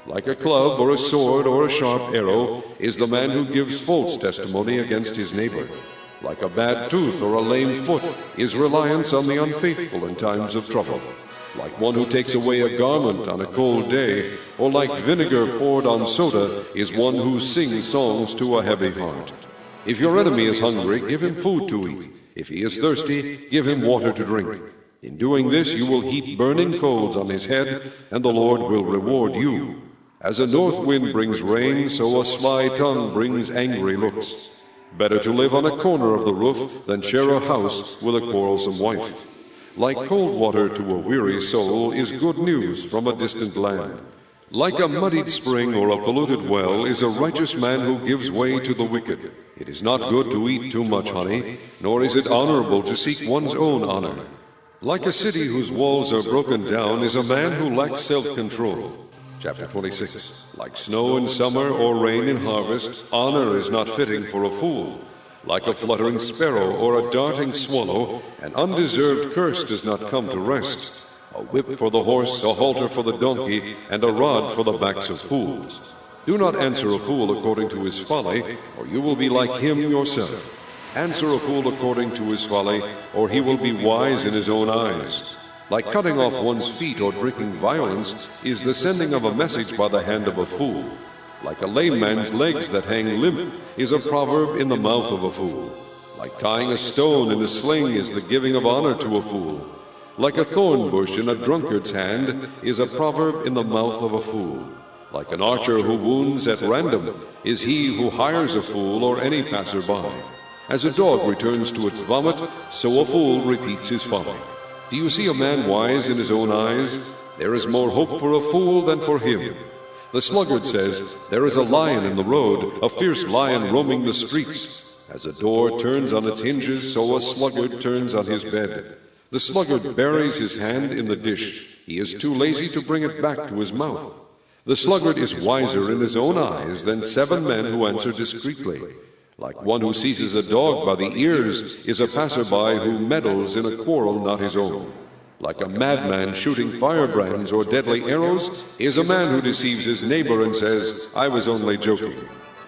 Like a club or a sword or a sharp arrow is the man who gives false testimony against his neighbor. Like a bad tooth or a lame foot is reliance on the unfaithful in times of trouble. Like one who takes away a garment on a cold day, or like vinegar poured on soda is one who sings songs to a heavy heart. If your enemy is hungry, give him food to eat. If he is thirsty, give him water to drink. In doing this, you will heap burning coals on his head, and the Lord will reward you. As a north wind brings rain, so a sly tongue brings angry looks. Better to live on a corner of the roof than share a house with a quarrelsome wife. Like cold water to a weary soul is good news from a distant land. Like a muddied spring or a polluted well is a righteous man who gives way to the wicked. It is not good to eat too much honey, nor is it honorable to seek one's own honor. Like a city whose walls are broken down is a man who lacks self-control. Chapter 26. Like snow in summer or rain in harvest, honor is not fitting for a fool. Like a fluttering sparrow or a darting swallow, an undeserved curse does not come to rest. A whip for the horse, a halter for the donkey, and a rod for the backs of fools. Do not answer a fool according to his folly, or you will be like him yourself. Answer a fool according to his folly, or he will be wise in his own eyes. Like cutting off one's feet or drinking violence is the sending of a message by the hand of a fool. Like a lame man's legs that hang limp is a proverb in the mouth of a fool. Like tying a stone in a sling is the giving of honor to a fool. Like a thorn bush in a drunkard's hand is a proverb in the mouth of a fool. Like an archer who wounds at random is he who hires a fool or any passer-by. As a dog returns to its vomit, so a fool repeats his folly. Do you see a man wise in his own eyes? There is more hope for a fool than for him. The sluggard says, there is a lion in the road, a fierce lion roaming the streets. As a door turns on its hinges, so a sluggard turns on his bed. The sluggard buries his hand in the dish. He is too lazy to bring it back to his mouth. The sluggard is wiser in his own eyes than 7 men who answer discreetly. Like one who seizes a dog by the ears is a passer-by who meddles in a quarrel not his own. Like a madman shooting firebrands or deadly arrows is a man who deceives his neighbor and says, I was only joking.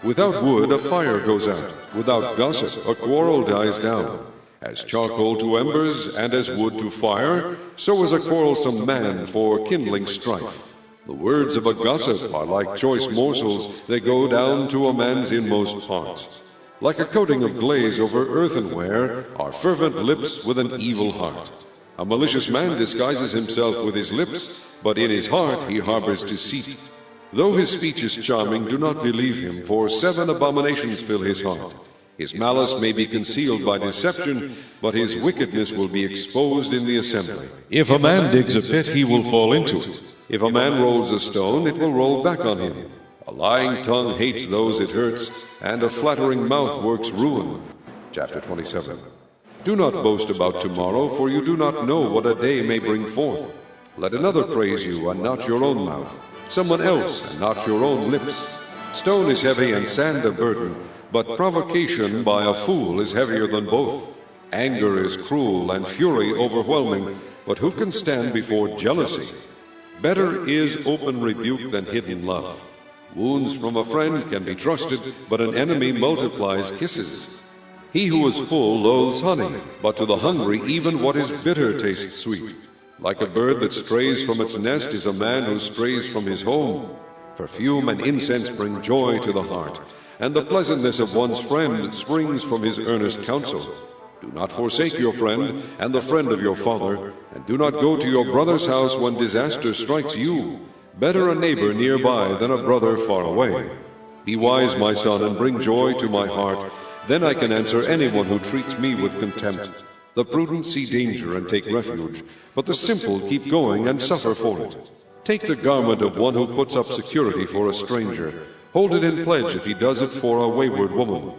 Without wood, a fire goes out. Without gossip, a quarrel dies down. As charcoal to embers and as wood to fire, so is a quarrelsome man for kindling strife. The words of a gossip are like choice morsels, they go down to a man's inmost parts. Like a coating of glaze over earthenware are fervent lips with an evil heart. A malicious man disguises himself with his lips, but in his heart he harbors deceit. Though his speech is charming, do not believe him, for 7 abominations fill his heart. His malice may be concealed by deception, but his wickedness will be exposed in the assembly. If a man digs a pit, he will fall into it. If a man rolls a stone, it will roll back on him. A lying tongue hates those it hurts, and a flattering mouth works ruin. Chapter 27. Do not boast about tomorrow, for you do not know what a day may bring forth. Let another praise you, and not your own mouth, someone else, and not your own lips. Stone is heavy and sand a burden, but provocation by a fool is heavier than both. Anger is cruel and fury overwhelming, but who can stand before jealousy? Better is open rebuke than hidden love. Wounds from a friend can be trusted, but an enemy multiplies kisses. He who is full loathes honey, but to the hungry even what is bitter tastes sweet. Like a bird that strays from its nest is a man who strays from his home. Perfume and incense bring joy to the heart, and the pleasantness of one's friend springs from his earnest counsel. Do not forsake your friend and the friend of your father, and do not go to your brother's house when disaster strikes you. Better a neighbor nearby than a brother far away. Be wise, my son, and bring joy to my heart. Then I can answer anyone who treats me with contempt. The prudent see danger and take refuge, but the simple keep going and suffer for it. Take the garment of one who puts up security for a stranger. Hold it in pledge if he does it for a wayward woman.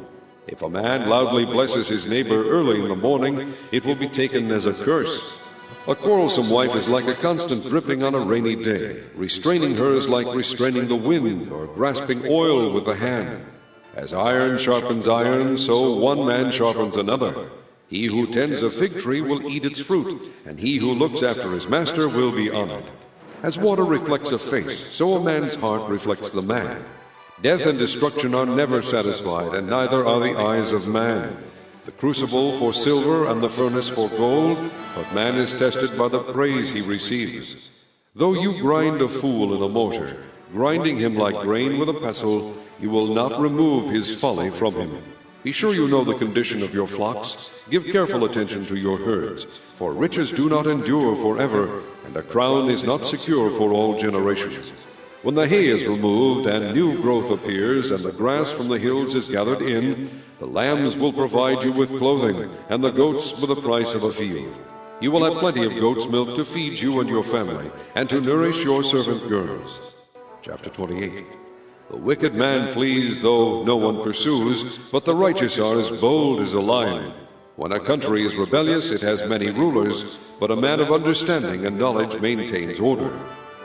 If a man loudly blesses his neighbor early in the morning, it will be taken as a curse. A quarrelsome wife is like a constant dripping on a rainy day. Restraining her is like restraining the wind or grasping oil with the hand. As iron sharpens iron, so one man sharpens another. He who tends a fig tree will eat its fruit, and he who looks after his master will be honored. As water reflects a face, so a man's heart reflects the man. Death and destruction are never satisfied, and neither are the eyes of man. The crucible for silver and the furnace for gold, but man is tested by the praise he receives. Though you grind a fool in a mortar, grinding him like grain with a pestle, you will not remove his folly from him. Be sure you know the condition of your flocks. Give careful attention to your herds, for riches do not endure forever, and a crown is not secure for all generations. When the hay is removed and new growth appears, and the grass from the hills is gathered in, the lambs will provide you with clothing, and the goats with the price of a field. You will have plenty of goat's milk to feed you and your family, and to nourish your servant girls. Chapter 28. The wicked man flees though no one pursues, but the righteous are as bold as a lion. When a country is rebellious, it has many rulers, but a man of understanding and knowledge maintains order.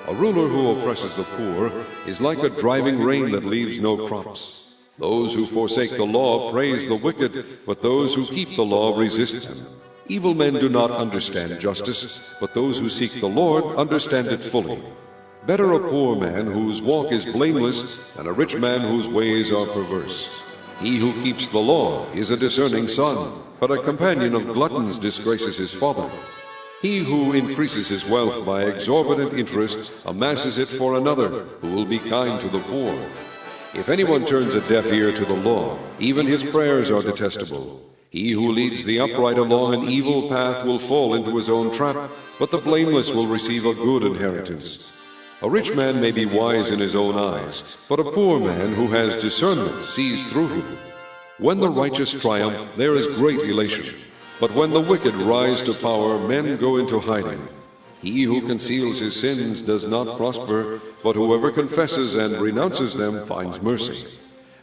A ruler who oppresses the poor is like a driving rain that leaves no crops. Those who forsake the law praise the wicked, but those who keep the law resist them. Evil men do not understand justice, but those who seek the Lord understand it fully. Better a poor man whose walk is blameless than a rich man whose ways are perverse. He who keeps the law is a discerning son, but a companion of gluttons disgraces his father. He who increases his wealth by exorbitant interest amasses it for another, who will be kind to the poor. If anyone turns a deaf ear to the law, even his prayers are detestable. He who leads the upright along an evil path will fall into his own trap, but the blameless will receive a good inheritance. A rich man may be wise in his own eyes, but a poor man who has discernment sees through him. When the righteous triumph, there is great elation. But when the wicked rise to power, men go into hiding. He who conceals his sins does not prosper, but whoever confesses and renounces them finds mercy.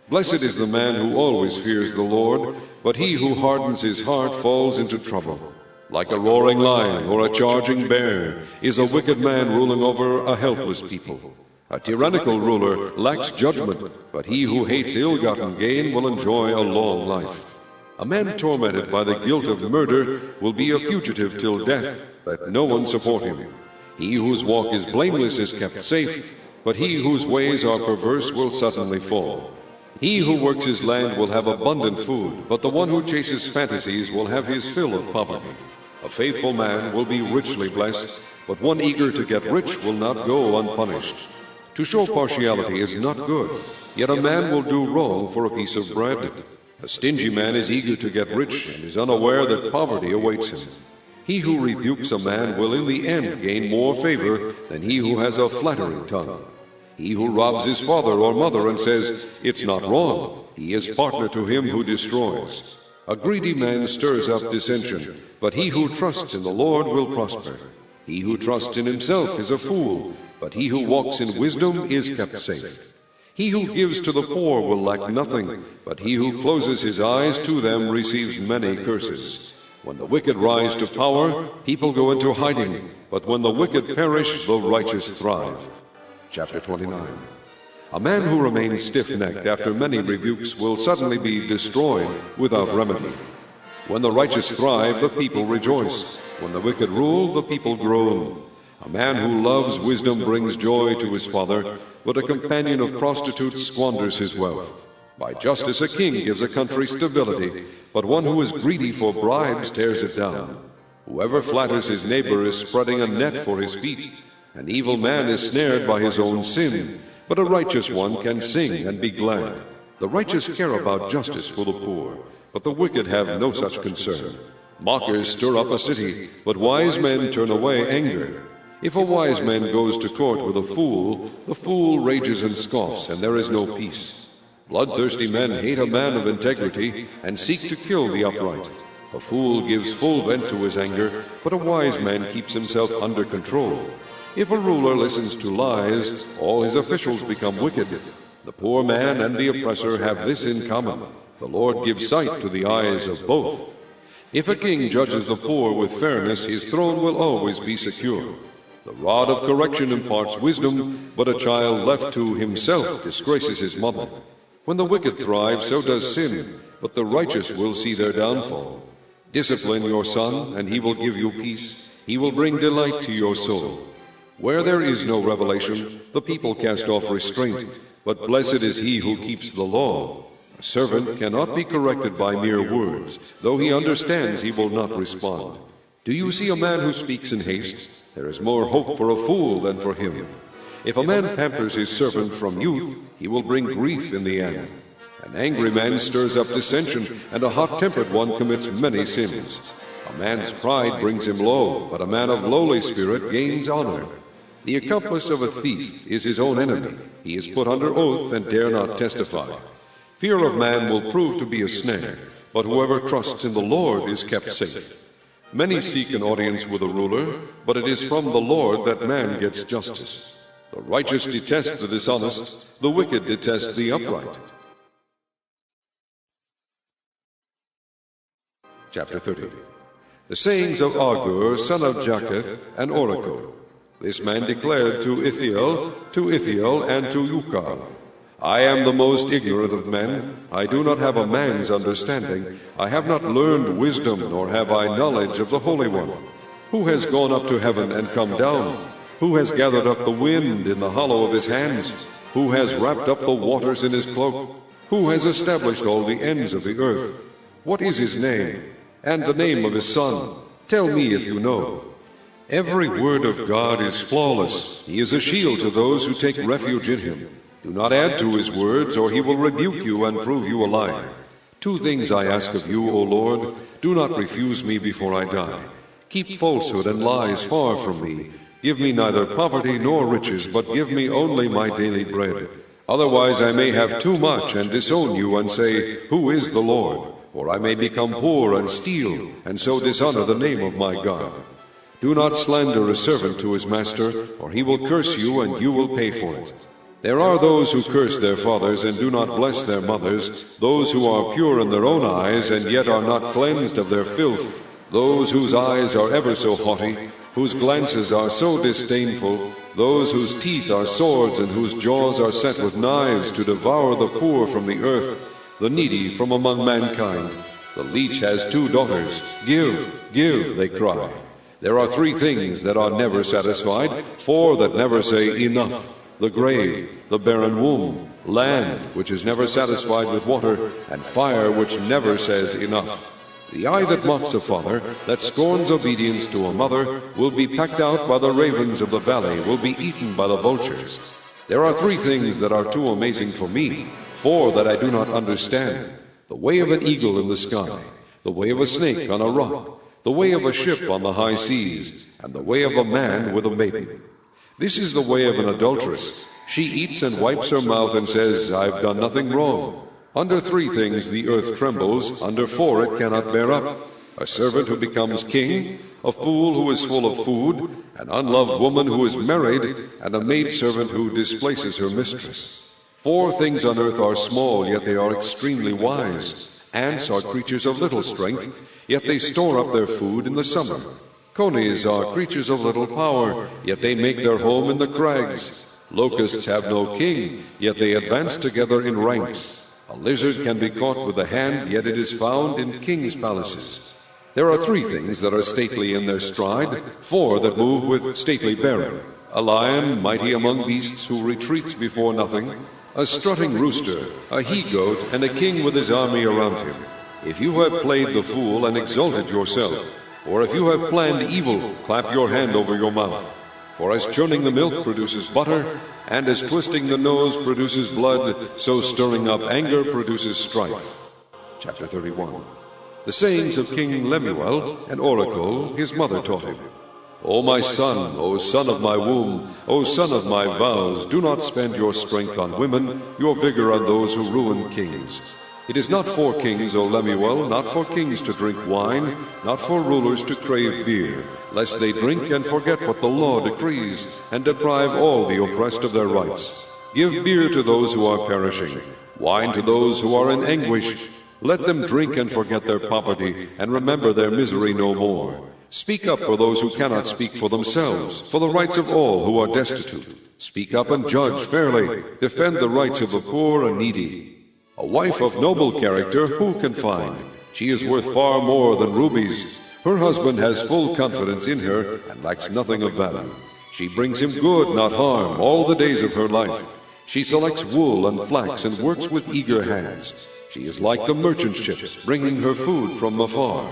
Blessed is the man who always fears the Lord, but he who hardens his heart falls into trouble. Like a roaring lion or a charging bear is a wicked man ruling over a helpless people. A tyrannical ruler lacks judgment, but he who hates ill-gotten gain will enjoy a long life. A man tormented by the guilt of murder will be a fugitive till death. Let no one support him. He whose walk is blameless is kept safe, but he whose ways are perverse will suddenly fall. He who works his land will have abundant food, but the one who chases fantasies will have his fill of poverty. A faithful man will be richly blessed, but one eager to get rich will not go unpunished. To show partiality is not good, yet a man will do wrong for a piece of bread. A stingy man is eager to get rich and is unaware that poverty awaits him. He who rebukes a man will in the end gain more favor than he who has a flattering tongue. He who robs his father or mother and says, "It's not wrong," he is partner to him who destroys. A greedy man stirs up dissension, but he who trusts in the Lord will prosper. He who trusts in himself is a fool, but he who walks in wisdom is kept safe. He who gives to the poor will lack nothing, but he who closes his eyes to them receives many curses. When the wicked rise to power, people go into hiding, but when the wicked perish, the righteous thrive. Chapter 29. A man who remains stiff-necked after many rebukes will suddenly be destroyed without remedy. When the righteous thrive, the people rejoice. When the wicked rule, the people groan. A man who loves wisdom brings joy to his father, but a companion of prostitutes squanders his wealth. By justice a king gives a country stability, but one who is greedy for bribes tears it down. Whoever flatters his neighbor is spreading a net for his feet. An evil man is snared by his own sin, but a righteous one can sing and be glad. The righteous care about justice for the poor, but the wicked have no such concern. Mockers stir up a city, but wise men turn away anger. If a wise man goes to court with a fool, the fool rages and scoffs, and there is no peace. Bloodthirsty men hate a man of integrity and seek to kill the upright. A fool gives full vent to his anger, but a wise man keeps himself under control. If a ruler listens to lies, all his officials become wicked. The poor man and the oppressor have this in common: the Lord gives sight to the eyes of both. If a king judges the poor with fairness, his throne will always be secure. The rod of correction imparts wisdom, but a child left to himself disgraces his mother. When the wicked thrive, so does sin, but the righteous will see their downfall. Discipline your son, and he will give you peace. He will bring delight to your soul. Where there is no revelation, the people cast off restraint, but blessed is he who keeps the law. A servant cannot be corrected by mere words. Though he understands, he will not respond. Do you see a man who speaks in haste? There is more hope for a fool than for him. If a man pampers his servant from youth, he will bring grief in the end. An angry man stirs up dissension, and a hot-tempered one commits many sins. A man's pride brings him low, but a man of lowly spirit gains honor. The accomplice of a thief is his own enemy. He is put under oath and dare not testify. Fear of man will prove to be a snare, but whoever trusts in the Lord is kept safe. Many seek an audience with a ruler, but it is from the Lord that man gets justice. The righteous detest the dishonest, the wicked detest the upright. Chapter 30. The sayings of Agur, son of Japheth, an oracle. This man declared to Ithiel, and to Ukal, I am the most ignorant of men. I do not have a man's understanding. I have not learned wisdom, nor have I knowledge of the Holy One. Who has gone up to heaven and come down? Who has gathered up the wind in the hollow of his hands? Who has wrapped up the waters in his cloak? Who has established all the ends of the earth? What is his name? And the name of his son? Tell me if you know. Every word of God is flawless. He is a shield to those who take refuge in him. Do not add to his words, or he will rebuke you and prove you a liar. Two things I ask of you, O Lord. Do not refuse me before I die. Keep falsehood and lies far from me. Give me neither poverty nor riches, but give me only my daily bread. Otherwise I may have too much and disown you and say, Who is the Lord? Or I may become poor and steal, and so dishonor the name of my God. Do not slander a servant to his master, or he will curse you and you will pay for it. There are those who curse their fathers and do not bless their mothers, those who are pure in their own eyes and yet are not cleansed of their filth, those whose eyes are ever so haughty, whose glances are so disdainful, those whose teeth are swords and whose jaws are set with knives to devour the poor from the earth, the needy from among mankind. The leech has 2 daughters. Give, give, they cry. There are 3 things that are never satisfied, 4 that never say enough. The grave, the barren womb, land which is never satisfied with water, and fire which never says enough. The eye that mocks a father, that scorns obedience to a mother, will be pecked out by the ravens of the valley, will be eaten by the vultures. There are 3 things that are too amazing for me, 4 that I do not understand. The way of an eagle in the sky, the way of a snake on a rock, the way of a ship on the high seas, and the way of a man with a maiden. This is the way of an adulteress. She eats and wipes her mouth and says, I've done nothing wrong. Under 3 things the earth trembles, under 4 it cannot bear up. A servant who becomes king, a fool who is full of food, an unloved woman who is married, and a maidservant who displaces her mistress. 4 things on earth are small, yet they are extremely wise. Ants are creatures of little strength, yet they store up their food in the summer. Conies are creatures of little power, yet they make their home in the crags. Locusts have no king, yet they advance together in ranks. A lizard can be caught with the hand, yet it is found in kings' palaces. There are 3 things that are stately in their stride, 4 that move with stately bearing. A lion, mighty among beasts, who retreats before nothing. A strutting rooster, a he-goat, and a king with his army around him. If you have played the fool and exalted yourself, or if you have planned evil, clap your hand over your mouth. For as churning the milk produces butter, and as twisting the nose produces blood, so stirring up anger produces strife. Chapter 31. The sayings of King Lemuel, an oracle his mother taught him. O my son, O son of my womb, O son of my vows, do not spend your strength on women, your vigor on those who ruin kings. It is not for kings, O Lemuel, not for kings to drink wine, not for rulers to crave beer, lest they drink and forget what the law decrees, and deprive all the oppressed of their rights. Give beer to those who are perishing, wine to those who are in anguish. Let them drink and forget their poverty, and remember their misery no more. Speak up for those who cannot speak for themselves, for the rights of all who are destitute. Speak up and judge fairly. Defend the rights of the poor and needy. A wife of noble character who can find? She is worth far more than rubies. Her husband has full confidence in her and lacks nothing of value. She brings him good, not harm, all the days of her life. She selects wool and flax and works with eager hands. She is like the merchant ships, bringing her food from afar.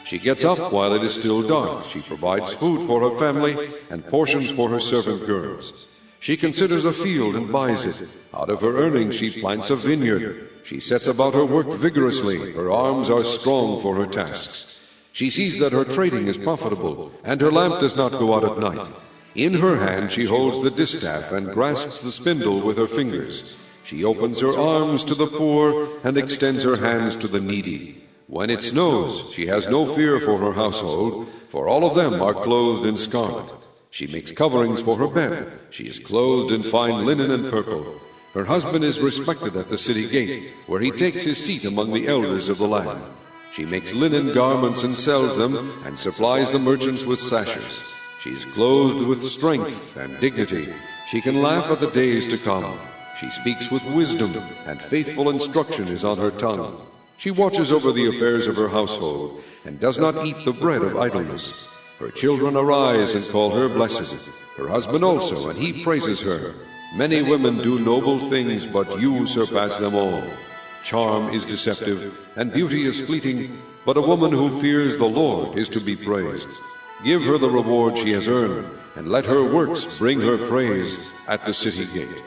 She gets up while it is still dark. She provides food for her family and portions for her servant girls. She considers a field and buys it. Out of her earnings she plants a vineyard. She sets about her work vigorously. Her arms are strong for her tasks. She sees that her trading is profitable, and her lamp does not go out at night. In her hand she holds the distaff and grasps the spindle with her fingers. She opens her arms to the poor and extends her hands to the needy. When it snows, she has no fear for her household, for all of them are clothed in scarlet. She makes coverings for her bed. She is clothed in fine linen and purple. Her husband is respected at the city gate, where he takes his seat among the elders of the land. She makes linen garments and sells them, and supplies the merchants with sashes. She is clothed with strength and dignity. She can laugh at the days to come. She speaks with wisdom, and faithful instruction is on her tongue. She watches over the affairs of her household, and does not eat the bread of idleness. Her children arise and call her blessed. Her husband also, and he praises her. Many women do noble things, but you surpass them all. Charm is deceptive, and beauty is fleeting, but a woman who fears the Lord is to be praised. Give her the reward she has earned, and let her works bring her praise at the city gate.